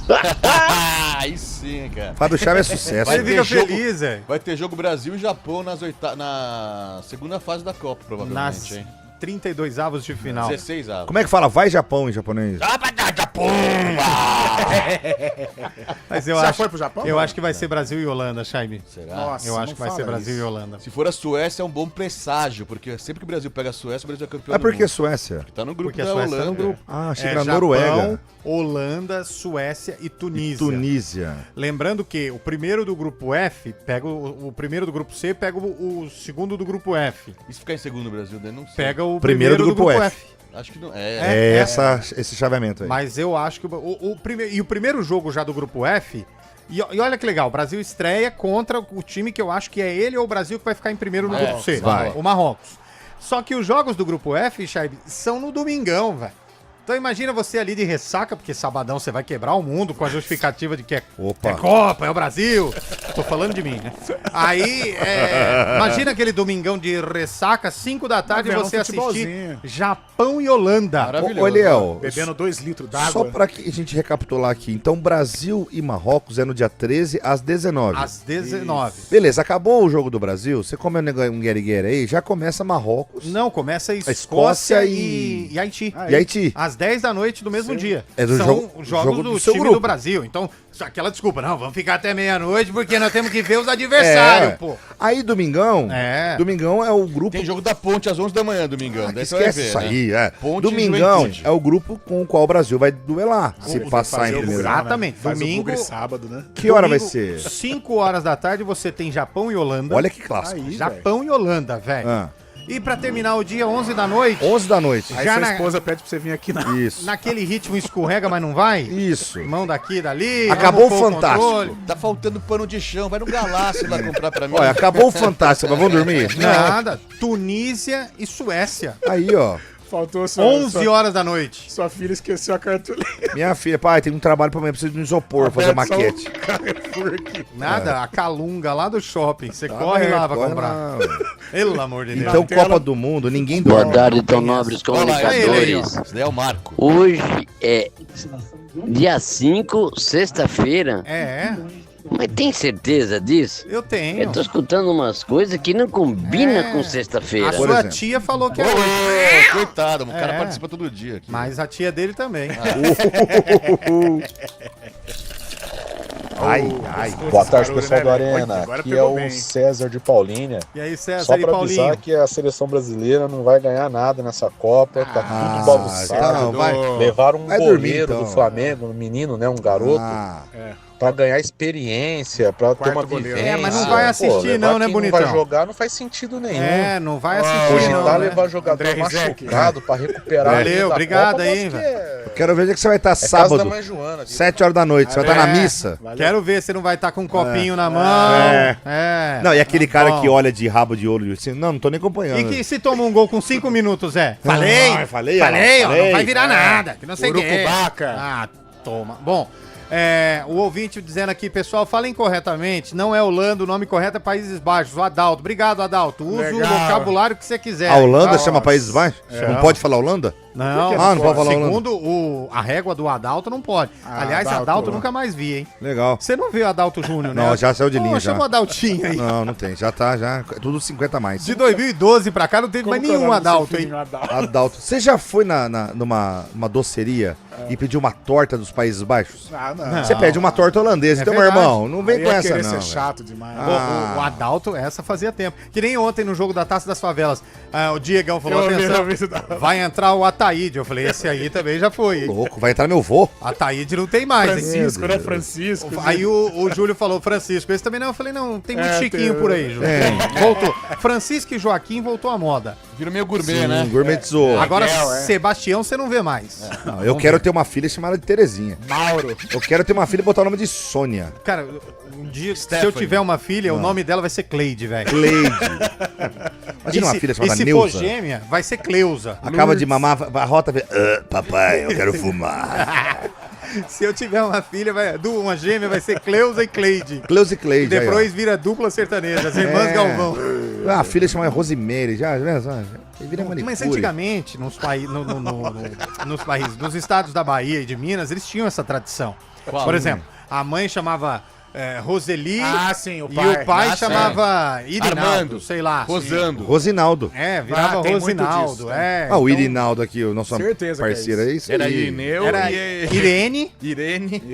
Aí sim, cara. Fábio Chaves é sucesso. Ele fica feliz, velho. Vai ter jogo Brasil e Japão na segunda fase da Copa, provavelmente, hein? 32 avos de final. 16 avos. Como é que fala? Vai Japão em japonês? Mas Já foi pro Japão? Eu acho que vai ser Brasil e Holanda, Chaime. Será? Nossa, Eu acho que vai ser Brasil e Holanda. Se for a Suécia, é um bom presságio, porque sempre que o Brasil pega a Suécia, o Brasil é campeão É do porque mundo. Suécia? Porque tá no grupo Porque a da Suécia Holanda. tá no grupo. Ah, achei que É era Japão, Noruega. Holanda, Suécia e Tunísia. Tunísia. Lembrando que o primeiro do grupo F pega o primeiro do grupo C, pega o segundo do grupo F. E se ficar em segundo no Brasil, daí não sei. Pega o Primeiro do grupo F. Acho que não. Esse chaveamento aí. Mas eu acho que o primeiro jogo já do grupo F. E olha que legal, o Brasil estreia contra o time que eu acho que é ele ou o Brasil que vai ficar em primeiro no grupo C. Vai. O Marrocos. Só que os jogos do grupo F, Chaib, são no domingão, velho. Então imagina você ali de ressaca, porque sabadão você vai quebrar o mundo com a justificativa de que é Copa, é o Brasil. Tô falando de mim, né? Aí, imagina aquele domingão de ressaca, 5 da tarde, você assistir Japão e Holanda. Maravilhoso. Ô, Eliel, bebendo 2 litros d'água. Só pra que a gente recapitular aqui. Então, Brasil e Marrocos é no dia 13 às 19. Às 19. Beleza, acabou o jogo do Brasil. Você come um guerigueira aí, já começa Marrocos. Não, começa a Escócia e Haiti. E Haiti. Às 10 da noite do mesmo dia. São jogos do seu time grupo. do Brasil. Então, aquela desculpa, não, vamos ficar até meia-noite porque nós temos que ver os adversários, pô. Aí, domingão é o grupo... Tem jogo da Ponte às 11 da manhã, domingão. Daí Esquece você isso vai ver, aí, né? Ponte Domingão é o grupo com o qual o Brasil vai duelar, se passar em primeiro. Exatamente. Faz Domingo, sábado, né? Que hora vai ser? 5 horas da tarde você tem Japão e Holanda. Olha que clássico. Aí, Japão e Holanda, velho. E pra terminar o dia, 11 da noite... 11 da noite. Aí Já sua na- esposa pede pra você vir aqui na... Isso. Naquele ritmo escorrega, mas não vai? Isso. Mão daqui, dali... Acabou vamos o pôr Fantástico. controle. Tá faltando pano de chão, vai no Galácio lá comprar pra mim. Olha, acabou o Fantástico, mas vamos dormir? Nada. Tunísia e Suécia. Aí, ó. Faltou só... 11 horas da noite. Sua filha esqueceu a cartolina. Minha filha, pai, tem um trabalho pra mim, eu preciso de um isopor, fazer a maquete. Nada, a Calunga lá do shopping. Você corre lá pra corre comprar. lá, velho. Pelo amor de Deus. Então, Copa do Mundo, ninguém Boa dorme. tarde, tão nobres comunicadores. Esse daí é o Marco. Hoje é dia 5, sexta-feira. É. Mas tem certeza disso? Eu tenho. Eu tô escutando umas coisas que não combinam com sexta-feira. A sua tia falou que é hoje. Coitado, o cara É. participa todo dia aqui. Mas a tia dele também. Ai, ai. Boa tarde, pessoal do Agora Arena. Aqui é pegou o bem. César de Paulínia. E aí, César Só e pra Paulinho? avisar que a seleção brasileira não vai ganhar nada nessa Copa, tá tudo bagunçado. não, vai. Levaram um Vai dormir, goleiro então. do Flamengo, um menino, né, um garoto, pra ganhar experiência, pra ter uma goleiro. vivência. mas não vai assistir levar não, né, quem bonitão? Não vai jogar, não faz sentido nenhum. É, não vai assistir não, Cogitar né? levar jogador André Rizek. machucado pra recuperar. Valeu, ali da obrigado Copa, aí, mas que velho. Eu quero ver onde é que você vai estar casa da sábado, mãe Joana. 7 horas da noite. Você vai estar na É. missa. Quero ver se não vai estar com um copinho na mão. É. Não, e aquele cara Bom. que olha de rabo de olho assim, não tô nem acompanhando. E que se toma um gol com 5 minutos, é? Falei, ó, não vai virar nada, que não sei o que. Urucubaca. Ah, toma. Bom, o ouvinte dizendo aqui, pessoal, falem corretamente, não é Holanda, o nome correto é Países Baixos, o Adalto. Obrigado, Adalto. Use o Legal. vocabulário que você quiser. A Holanda Tá? chama Países Baixos? Não pode falar Holanda? Não, não pode falar Holanda. segundo a régua do Adalto, não pode. Aliás, Adalto nunca mais vi, hein? Legal. Você não viu o Adalto Júnior, né? Não, já saiu de linha, Pô, já. chama o Adaltinho aí. Não, não tem. Já tá, já. É tudo 50 a mais. De 2012 pra cá não teve mais nenhum Adalto, hein? Adalto. Você já foi numa doceria e pediu uma torta dos Países Baixos? Ah, não. Você pede uma torta holandesa. É Então, meu verdade. irmão, não vem Aí com ia essa querer não. ser velho. chato demais. O Adalto, essa fazia tempo. Que nem ontem no jogo da Taça das Favelas. O Diegão falou, Eu ouvi, atenção, eu ouvi isso da- vai entrar o Ataíde. Taíde. Eu falei, esse aí também já foi. Louco, vai entrar meu vô. A Taíde não tem mais. Francisco, né? Francisco. Aí o Júlio falou, Francisco. Esse também não. Eu falei, não, tem muito Chiquinho tem- por aí, Júlio. Voltou. Francisco e Joaquim voltou à moda. Virou meio gourmet, né? Gourmetizou. Agora, Sebastião você não vê mais. Não, eu quero ter uma filha chamada de Terezinha. Mauro. Eu quero ter uma filha e botar o nome de Sônia. Cara, um dia, se eu tiver uma filha, o nome dela vai ser Cleide, velho. Cleide. Imagina uma filha chamada E se Neuza. for gêmea, vai ser Cleusa. Acaba de mamar, a rota vê. Papai, eu quero fumar. Se eu tiver uma filha, uma gêmea, vai ser Cleusa e Cleide. Cleusa e Cleide. E depois vira dupla sertaneja, as irmãs Galvão. A filha chama Rosemary, já vira manicure. Mas antigamente, nos países, nos estados da Bahia e de Minas, eles tinham essa tradição. Qual? Por exemplo, a mãe chamava Roseli sim, o e pai. o pai chamava Irinaldo, Armando, sei lá. Rosando. Rosinaldo. Virava tem muito Rosinaldo. disso, O Irinaldo aqui, o nosso Certeza que é parceiro, é isso Era aí. Irineu Era Irene E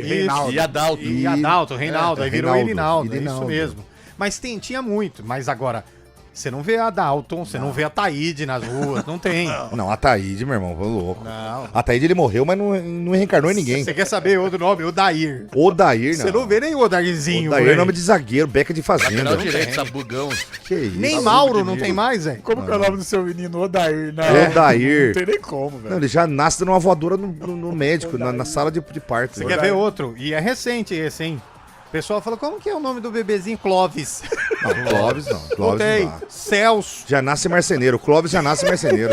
Reinaldo. e Adalto. E Adalto, Reinaldo, aí virou Reinaldo, Irinaldo, é isso mesmo. Mas tinha muito, mas agora, você não vê a Dalton, você não vê a Taíde nas ruas, não tem. Não, a Taíde, meu irmão, foi louco. Não. A Taíde, ele morreu, mas não reencarnou em ninguém. Você quer saber outro nome? Odair. Odair, não. Você não vê nem o Odairzinho. Odair por é aí. nome de zagueiro, beca de fazenda. Lateral direito, sabugão. Que isso? Nem Mauro não tem mais, velho. Como que é o nome do seu menino? Odair. Odair. Não tem nem como, Não, velho. ele já nasce dando uma voadora no médico, na sala de parto. Você quer ver outro? E é recente esse, hein? O pessoal fala, como que é o nome do bebezinho? Clóvis. Não, Clóvis não. Não Clóvis tem. não dá. Celso. Já nasce marceneiro. Clóvis já nasce marceneiro.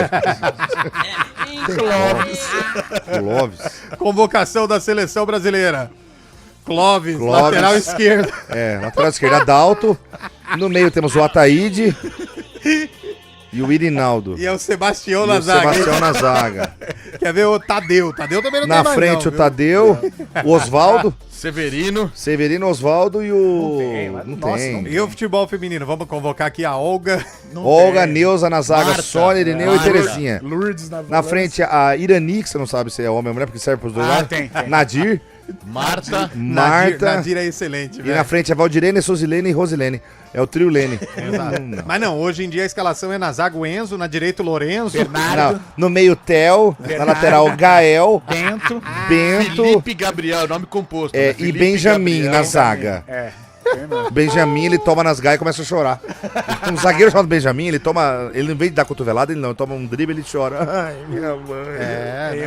Clóvis. Convocação da seleção brasileira. Clóvis, Clóvis. lateral esquerdo. Lateral esquerdo, Adalto. No meio temos o Ataíde e o Irinaldo. E é o Sebastião E na o zaga. Sebastião na zaga. Quer ver o Tadeu? Tadeu também não Na tem mais frente não, o Tadeu, o Osvaldo, Severino, Osvaldo e o... Não Nossa, tem. E o futebol feminino? Vamos convocar aqui a Olga. Olga, Neuza na zaga, Marta. Sônia, Irineu e Marta. Terezinha. Lourdes Na frente a Irani, que você não sabe se é homem ou mulher, porque serve pros dois lados. tem. Nadir, Marta. Marta. Nadir é excelente, E velho. na frente a Valdirene, Sozilene e Rosilene. É o trio Lene. Exato. Mas não, hoje em dia a escalação é na zaga o Enzo, na direita o Lourenço. Não, no meio, Theo. Na lateral, Gael. Bento. Felipe Gabriel, nome composto. né? E Felipe Benjamin Gabriel. na zaga. Tem mesmo. Benjamin, ele toma nas gaias e começa a chorar. Um zagueiro chamado Benjamin, ele toma. Ele, em vez de dar cotovelada, ele toma um drible, ele chora. Ai, minha mãe.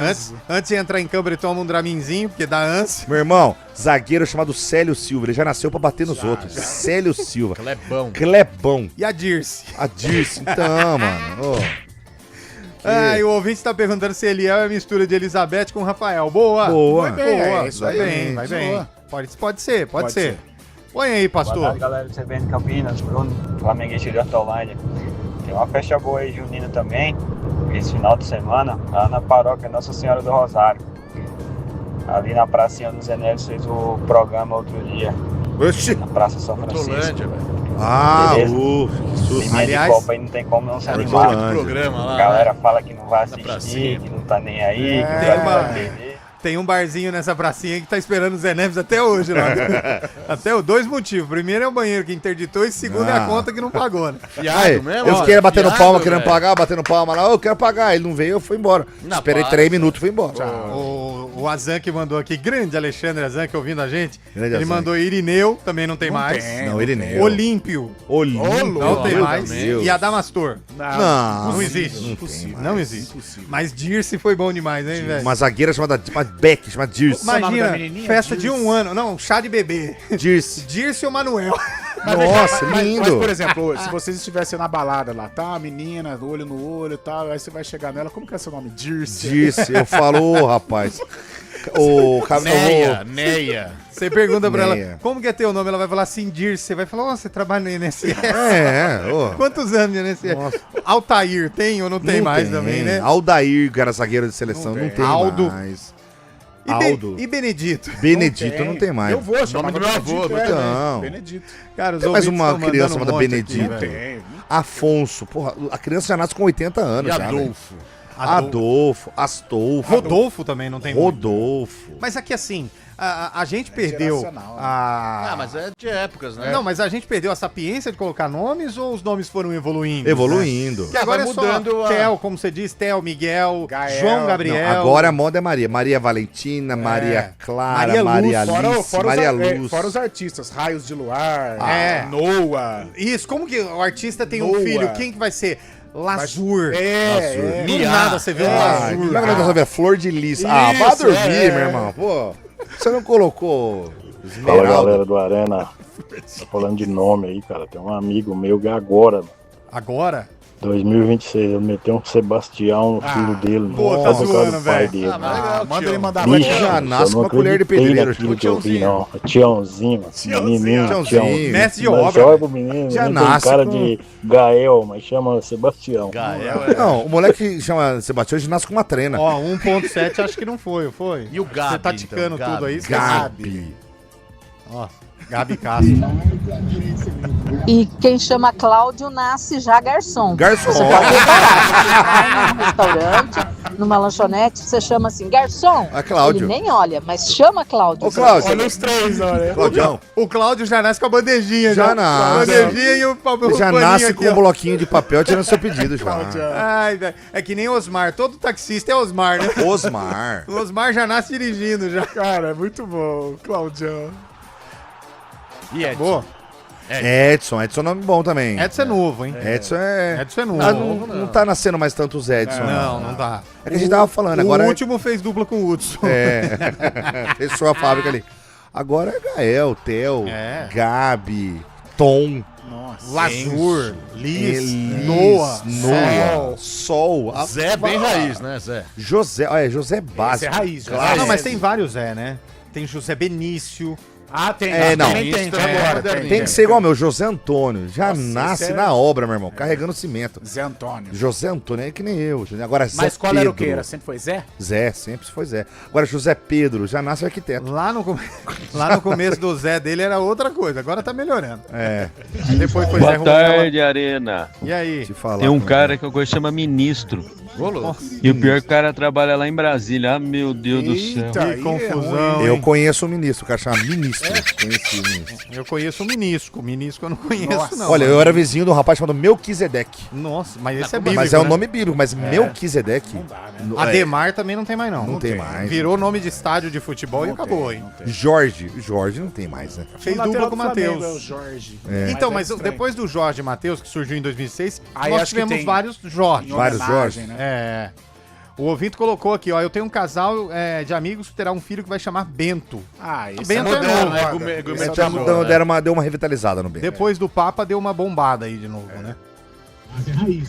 Antes de entrar em campo, ele toma um draminzinho, porque dá ânsia. Meu irmão, zagueiro chamado Célio Silva. Ele já nasceu pra bater nos outros. Célio Silva. Clebão. E a Dirce? A Dirce, então, mano. E o ouvinte tá perguntando se Eliel é a mistura de Elizabeth com Rafael. Boa. Boa. Vai bem, Boa. isso vai bem, vai bem. Pode ser. Põe aí, pastor. Boa tarde, galera do CBN Campinas, Bruno, flamenguista de Hortolândia. Tem uma festa boa aí, junina também, esse final de semana, lá na paróquia Nossa Senhora do Rosário. Ali na pracinha do Zé Neves fez o programa outro dia. Oxi. Na Praça São Francisco. Beleza? Que susto. Liminha Aliás, de Copa aí não tem como não se animar. Programa lá, A galera né? fala que não vai assistir, pracinha. que não tá nem aí, que tem vai uma- perder. Tem um barzinho nessa pracinha que tá esperando o Zé Neves até hoje lá. Até dois motivos. Primeiro é o banheiro que interditou e segundo é a conta que não pagou, né? Aí, eu fiquei batendo palma, querendo pagar, batendo palma lá. Eu quero pagar. Ele não veio, eu fui embora. Esperei 3 minutos, fui embora. O Azan que mandou aqui, grande Alexandre Azan, que ouvindo a gente. Grande Ele Azan. mandou Irineu, também não tem mais. Não, Irineu. Olímpio. Não tem mais. E Adamastor. Não. Não existe. Não existe. Mas Dirce foi bom demais, hein, velho? Uma zagueira chamada Beck, chamada Dirce. Imagina, festa de 1 ano. Não, chá de bebê. Dirce. Dirce ou Manuel. Nossa, Mas, lindo. por exemplo, se vocês estivessem na balada lá, tá? A menina, olho no olho e tal, aí você vai chegar nela, como que é seu nome? Dirce. Dirce, eu falo, ô, rapaz. O Neia. Você pergunta pra Neia. ela, como que é teu nome? Ela vai falar assim, Dirce. Você vai falar, você trabalha no INSS. Ô. Quantos anos no INSS? Altair tem ou não tem mais também, né? Aldair, cara, zagueiro de seleção, não tem Aldo. mais. Aldo. E Benedito? Benedito não tem mais. Eu vou chamar Nome do meu avô, Não. Benedito. Cara, os Tem mais ouvintes uma estão criança mandando chamada um monte aqui, Benedito. velho. Afonso. Porra, a criança já nasce com 80 anos. E já, Adolfo. velho. Adolfo. Astolfo. Rodolfo também não tem muito. Rodolfo. Mas aqui assim, A gente perdeu geracional, né? Ah, mas é de épocas, né? Não, mas a gente perdeu a sapiência de colocar nomes ou os nomes foram evoluindo? Evoluindo. Né? Que agora vai é só mudando Theo, como você diz, Theo, Miguel, Gael. João Gabriel. Não, agora a moda é Maria. Maria Valentina, Maria Clara, Maria Alice, Maria Luz. Fora os artistas, Raios de Luar, É. Noah. Isso, como que o artista tem um Noah. filho? Quem que vai ser? Lazur. É. Do nada você vê um Ai, Lazur. como é que nós vamos ver? Flor de Lis. Ah, Isso, vá dormir, é. meu irmão. Pô, você não colocou Fala, Esmeralda? galera do Arena. Tá falando de nome aí, cara. Tem um amigo meu que agora, Agora? 2026, ele meteu um Sebastião, filho dele. Pô, só tá por causa zoando, do pai velho. dele. Manda ele mandar Bicho, já eu nasce não com uma colher de acreditei pedreiro. naquilo que eu vi, não. Tiãozinho, menininho, Tiãozinho. Mestre de Mas obra. olha pro menino, Já não tem nasce cara com- de Gael, mas chama Sebastião. Não, o moleque que chama Sebastião já nasce com uma trena. Ó, 1.7 acho que não foi. E o Gabi, Você tá ticando então, tudo aí? Gabi. você sabe. Gabi. Ó, Gabi Castro. E quem chama Cláudio nasce já garçom. Garçom. Você pode reparar, num restaurante, numa lanchonete, você chama assim, garçom. É Cláudio. Ele nem olha, mas chama Cláudio. Ô, Cláudio. Olha os três, olha. Claudião. O Cláudio já nasce com a bandejinha. Já nasce. A bandejinha e o Ele já paninho nasce aqui, com um ó. bloquinho de papel tirando seu pedido já. Ai, velho. É que nem Osmar. Todo taxista é Osmar, né? Osmar. O Osmar já nasce dirigindo já. Cara, é muito bom, Claudião. E Edson? Boa. Edson é nome bom também. Edson é novo, hein? Edson é. Edson é novo. Ah, não tá nascendo mais tantos Edson. Não tá. É que a gente tava falando, O agora. último fez dupla com o Hudson. É. Fechou a fábrica ali. Agora é Gael, Theo, Gabi, Tom. Nossa. Lazur, Liz, Noah, Noah, Sol. Zé bem raiz, né, Zé? José, olha, José básico. Esse é raiz, claro. Não, mas tem vários Zé, né? Tem José Benício. Ah, tem. Não. Também tem agora. Tem que ser igual meu, José Antônio. Já Nossa, nasce esse é- na obra, meu irmão, carregando cimento. Zé Antônio. José Antônio é que nem eu. Agora, Zé Mas qual Pedro. era o que? Era? Sempre foi Zé? Zé, sempre foi Zé. Agora, José Pedro já nasce arquiteto. Lá no começo do Zé dele era outra coisa, agora tá melhorando. É. Depois foi Boa Zé Ruela. tarde, Arena. E aí? Te falar, Tem um cara. cara que eu gosto que chama Ministro. E o pior é que o cara trabalha lá em Brasília. Ah, meu Deus do céu. Que confusão. Eu hein? conheço o ministro, o cara chama ministro. Conheci o ministro. Eu conheço o Minisco. Minisco eu não conheço, não. Olha, eu era vizinho de um rapaz chamado Melquisedeque. Nossa, mas esse é bíblico, Mas é um né? nome bíblico, mas Melquisedeque. Não dá, né? no- Ademar também não tem mais, não. Não tem mais. Virou nome de estádio de futebol e acabou, hein? Jorge não tem mais, né? Fez O dupla lateral com o do Flamengo Matheus. é o Jorge. É. Então, Mas mas é estranho. depois do Jorge Matheus, que surgiu em 2006, Aí nós acho que tivemos tem- vários Jorge. em Vários homenagem, Jorge. né? É. O ouvinte colocou aqui, ó, eu tenho um casal de amigos que terá um filho que vai chamar Bento. Ah, isso Bento é é moderno, novo. né? Deu uma revitalizada no bem. Depois do Papa deu uma bombada aí de novo, né?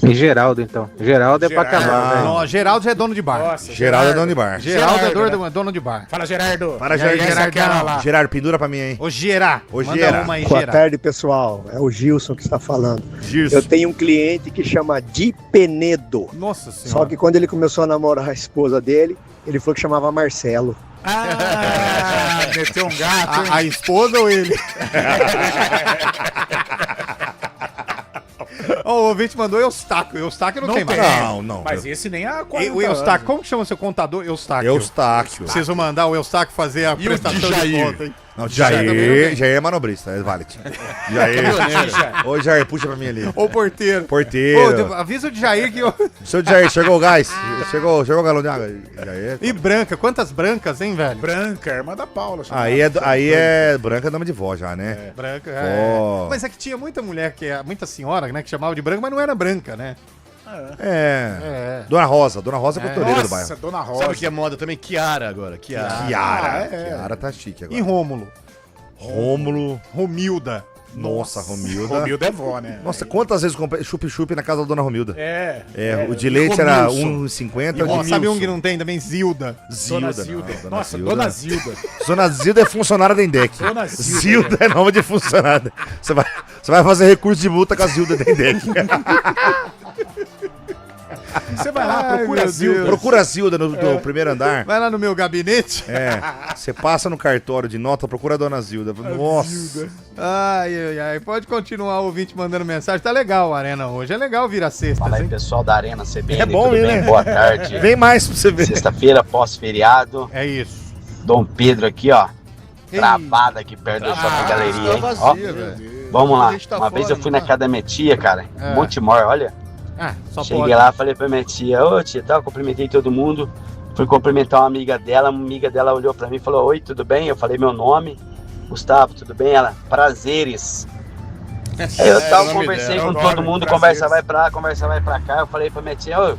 E Geraldo, então. Geraldo é pra acabar, velho. Ó, Geraldo já é dono de bar. Nossa, Geraldo é dono de bar. Geraldo é Gerardo, dono de bar. Fala, Gerardo. Para, E aí, Gerardo. Gerardão? Gerardo, pendura pra mim, hein? Ô, Gerá. Ô, Manda Gerá. uma aí, Boa Gerá. tarde, pessoal. É o Gilson que está falando. Gilson. Eu tenho um cliente que chama Di Penedo. Nossa senhora. Só que quando ele começou a namorar a esposa dele, ele falou que chamava Marcelo. Ah, meteu um gato, hein? A esposa ou ele? Ó, o ouvinte mandou Eustáquio. Eustáquio não tem mais. Não. Mas esse nem a 40 O Eustáquio, como que chama seu contador? Eustáquio. Eustáquio. Preciso mandar o Eustáquio fazer a E o prestação de Jair? conta, hein? Não, Jair Jair é manobrista, é válido. Jair. Ô, Jair, puxa pra mim ali. Ô, porteiro. Porteiro. Ô, avisa o Jair que eu... Seu Jair, chegou o gás? Chegou o galão de água? Jair. E Branca, quantas brancas, hein, velho? Branca, irmã da Paula. Aí é branca nome de vó já, né? Branca, Ó. Mas é que tinha muita mulher, muita senhora, né, que chamava de branca, mas não era branca, né? É. Dona Rosa é costureira do bairro. Nossa, Dona Rosa. Sabe o que é moda também? Kiara agora. Kiara. Kiara tá chique agora. E Rômulo? Rômulo. Romilda. Nossa, Romilda. Romilda é vó, né? Nossa, quantas vezes eu comprei chup-chup na casa da Dona Romilda? O de E leite era Romilson. 1,50. E, o de sabe um Milson. que não tem também? Zilda. Dona Zilda. Nossa, Dona Zilda. Dona Zilda é funcionária da Indec. Dona Zilda. Zilda é nome de funcionária. Você vai fazer recurso de multa com a Zilda da Indec. Você vai lá, Ai, procura meu a Zilda. Deus. Procura a Zilda no primeiro andar. Vai lá no meu gabinete. Você passa no cartório de nota, procura a Dona Zilda. Nossa. Ai. Pode continuar o ouvinte mandando mensagem. Tá legal a Arena hoje. É legal vir a sexta, Fala aí, hein? pessoal da Arena CBN. É bom, tudo hein, bem? né? Boa tarde. Vem mais pra você ver. Sexta-feira, pós-feriado. É isso. Dom Pedro aqui, ó. Travada aqui perto da Shopping Galeria, hein? Vazia, Ó, velho. vamos lá. Tá Uma vez fora, eu fui na casa da minha tia, cara, em Montemor, olha. Só Cheguei pode. lá, falei pra minha tia, ô tia, tal, cumprimentei todo mundo. Fui cumprimentar uma amiga dela olhou pra mim e falou, oi, tudo bem? Eu falei meu nome, Gustavo, tudo bem? Ela, prazeres. Aí eu tal, conversei com todo mundo, conversa vai pra lá, conversa vai pra cá. Eu falei pra minha tia, ô,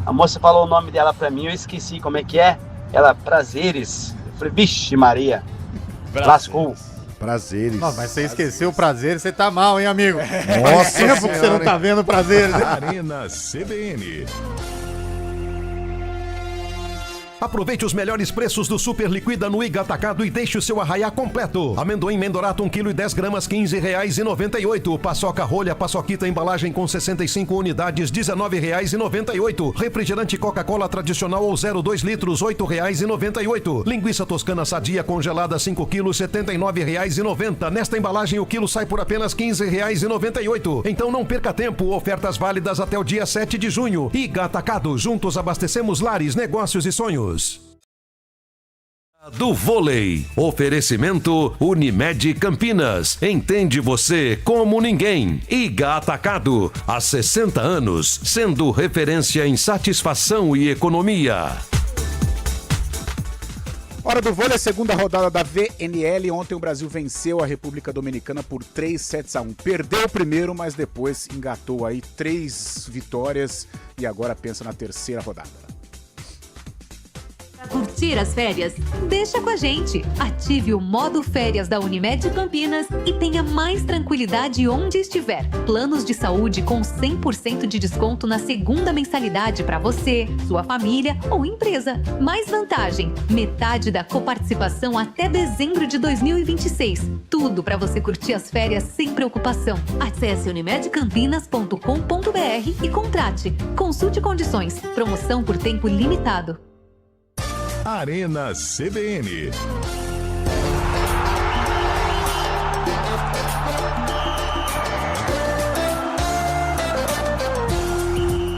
a moça falou o nome dela pra mim, eu esqueci como é que é. Ela, prazeres. Eu falei, vixe Maria, lascou. Prazeres. Nossa, mas você esqueceu o prazer, você tá mal, hein, amigo? Nossa Tempo que você não tá vendo prazer. Arena CBN. Aproveite os melhores preços do Super Liquida no Iga Atacado e deixe o seu arraiá completo. Amendoim Mendorato 1 kg e 10 gramas, R$15,98. Paçoca rolha, paçoquita embalagem com 65 unidades, R$19,98. Refrigerante Coca-Cola tradicional ou 0,2 litros, R$8,98. Linguiça toscana sadia congelada 5 kg, R$79,90. Nesta embalagem o quilo sai por apenas R$15,98. Então não perca tempo, ofertas válidas até o dia 7 de junho. Iga Atacado, juntos abastecemos lares, negócios e sonhos. Do vôlei. Oferecimento Unimed Campinas. Entende você como ninguém. Iga Atacado. Há 60 anos, sendo referência em satisfação e economia. Hora do vôlei, segunda rodada da VNL. Ontem o Brasil venceu a República Dominicana por 3-1. Perdeu o primeiro, mas depois engatou aí 3 vitórias e agora pensa na terceira rodada. Curtir as férias? Deixa com a gente! Ative o modo férias da Unimed Campinas e tenha mais tranquilidade onde estiver. Planos de saúde com 100% de desconto na segunda mensalidade para você, sua família ou empresa. Mais vantagem, metade da coparticipação até dezembro de 2026. Tudo para você curtir as férias sem preocupação. Acesse unimedcampinas.com.br e contrate. Consulte condições. Promoção por tempo limitado. Arena CBN.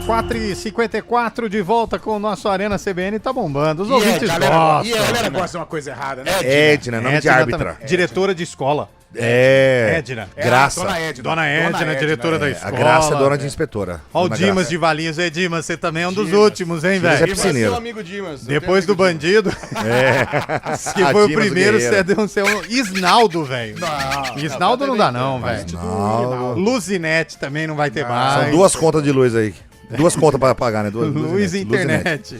Quatro e 54 de volta com o nosso Arena CBN, tá bombando. Os ouvintes gostam. E a galera gosta de uma coisa errada, né? Edna, nome de árbitra. Diretora de escola. Edna. Graça. Dona Edna, diretora da escola. A Graça é dona de inspetora. Ó o Dimas de Valinhos. Ei, Dimas, você também é um dos últimos, hein, velho? Dimas é piscineiro. amigo Dimas. Depois do bandido. Que foi o primeiro, você é um Isnaldo, velho. Isnaldo não dá não, velho. Luzinete também não vai ter mais. São 2 contas de luz aí. 2 contas pra pagar, né? Luz e internet.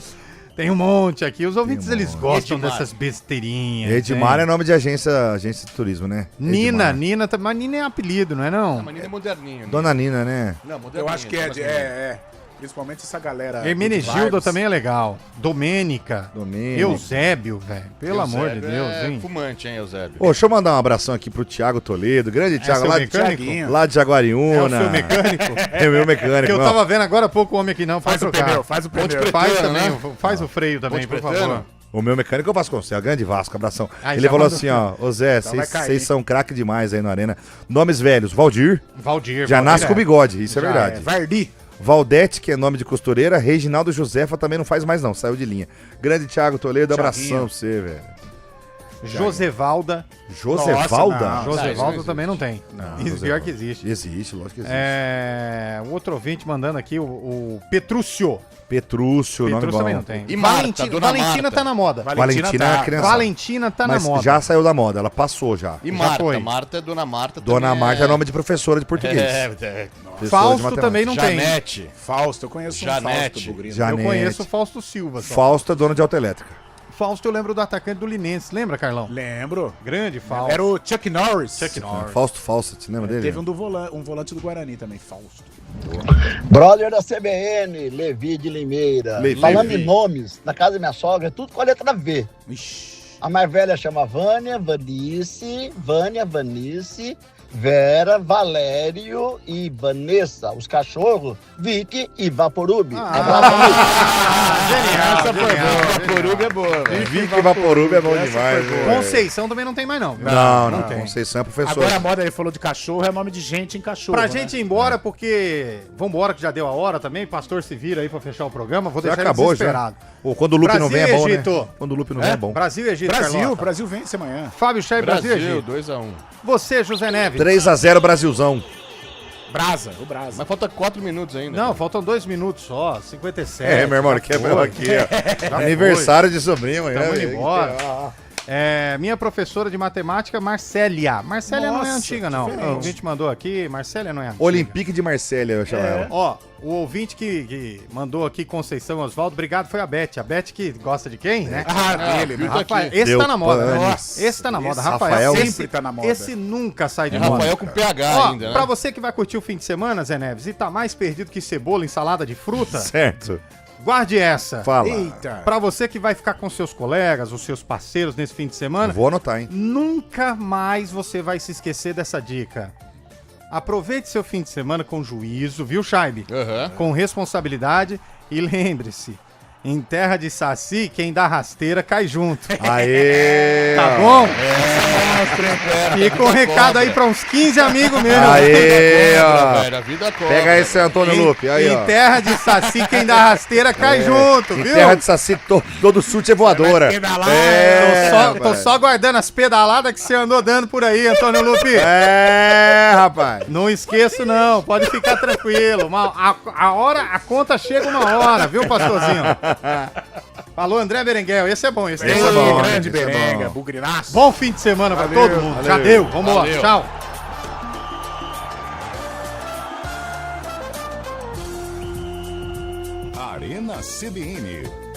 Tem um monte aqui. Os ouvintes, eles gostam dessas besteirinhas. Edmar é nome de agência de turismo, né? Nina, mas Nina é apelido, não é não? Não, mas Nina é moderninho. Dona Nina, né? Não, moderninho. Eu acho que é. Principalmente essa galera. Hermenegilda também é legal. Domênica. Eusébio, velho. Pelo amor de Deus, hein? Fumante, hein, Eusébio? Ô, deixa eu mandar um abração aqui pro Thiago Toledo. Grande Thiago, lá de Jaguariúna. É o seu mecânico? É o meu mecânico. Que eu tava vendo agora há pouco o homem aqui não. Faz o pneu. Faz também. Faz o freio também, por favor. O meu mecânico eu faço com você, a grande Vasco, abração. Ele falou assim, ó, ô Zé, vocês são craque demais aí no Arena. Nomes velhos, Valdir. Já nasce com bigode, isso é verdade. Vardi. Valdete, que é nome de costureira. Reginaldo Josefa também não faz mais não, saiu de linha. Grande Thiago Toledo, abração pra você, velho. Josevalda. Josevalda? Josevalda também não tem. Pior que existe. Existe, lógico que existe. O outro ouvinte mandando aqui, o Petrúcio. Petrúcio, nome bom. Também não tem. E Marta, Valentina Marta. Tá na moda. Valentina é criança. Valentina tá na moda. Mas já saiu da moda, ela passou já. E Marta, Marta é Dona Marta. Dona Marta é nome de professora de português. Fausto também não tem. Janete. Fausto, eu conheço Janete. um Fausto. Eu conheço o Fausto Silva. Só. Fausto é dono de autoelétrica. Fausto eu lembro do atacante do Linense, lembra, Carlão? Lembro. Grande Fausto. Era o Chuck Norris. Fausto Fawcett, lembra dele? Teve um volante do Guarani também, Fausto. Brother da CBN, Levi de Limeira. Falando em nomes, na casa da minha sogra, é tudo com a letra V. A mais velha chama Vânia, Vanice, Vera, Valério e Vanessa. Os cachorros, Vicky e Vaporub. Genial. Vaporub é é boa, velho. Vic Vaporub é bom demais. Conceição também não tem mais, não. Não tem. Conceição é professor. Agora a moda, ele falou de cachorro, é nome de gente em cachorro. Pra gente ir embora, porque... Vambora, que já deu a hora também. Pastor se vira aí pra fechar o programa. Vou Já deixar acabou, ele desesperado. Pô, quando o Lupe não vem é bom, né? Egito. Quando o Lupe não vem é bom. Brasil e Egito, Carlota. Brasil vence amanhã. Fábio Chay, Brasil e Egito. 2x1. Você, José Neves. 3x0 Brasilzão. Brasa, o Brasa. Mas falta 4 minutos ainda. Não, faltam 2 minutos só, 57. É, meu irmão, quebrou aqui, ó. Aniversário de sobrinho amanhã. Tamo indo embora. Minha professora de matemática, Marcélia. Marcélia não é antiga, não. O ouvinte mandou aqui, Marcélia não é antiga. Olympique de Marcélia, eu chamo ela. Ó, o ouvinte que mandou aqui, Conceição Osvaldo, obrigado, foi a Beth. A Beth que gosta de quem, né? Dele, né? Rafael, esse tá na moda, né? Esse tá na moda. Rafael sempre tá na moda. Esse nunca sai de moda. Rafael com PH ainda, né? Pra você que vai curtir o fim de semana, Zé Neves, e tá mais perdido que cebola em salada de fruta... Certo. Guarde essa. Fala. Eita. Pra você que vai ficar com seus colegas, os seus parceiros nesse fim de semana... Vou anotar, hein? Nunca mais você vai se esquecer dessa dica. Aproveite seu fim de semana com juízo, viu, Chaibe? Com responsabilidade e lembre-se, em terra de saci, quem dá rasteira cai junto. Aê! Tá bom? Fica um recado aí pra uns 15 amigos meus. Aê, ó. A vida cobra. Pega esse Antônio Lupe, aí, ó. Em terra de saci, quem dá rasteira cai junto, em viu? terra de saci, todo chute é voadora. Tô só guardando as pedaladas que você andou dando por aí, Antônio Lupe. Rapaz. Não esqueço, não. Pode ficar tranquilo. A conta chega uma hora, viu, pastorzinho? Falou, André Berenguel. Esse é bom. Esse é bom. Grande Berenga, bugrinaço. Bom fim de semana pra todo mundo. Já deu. Vambora. Tchau. Arena CBN.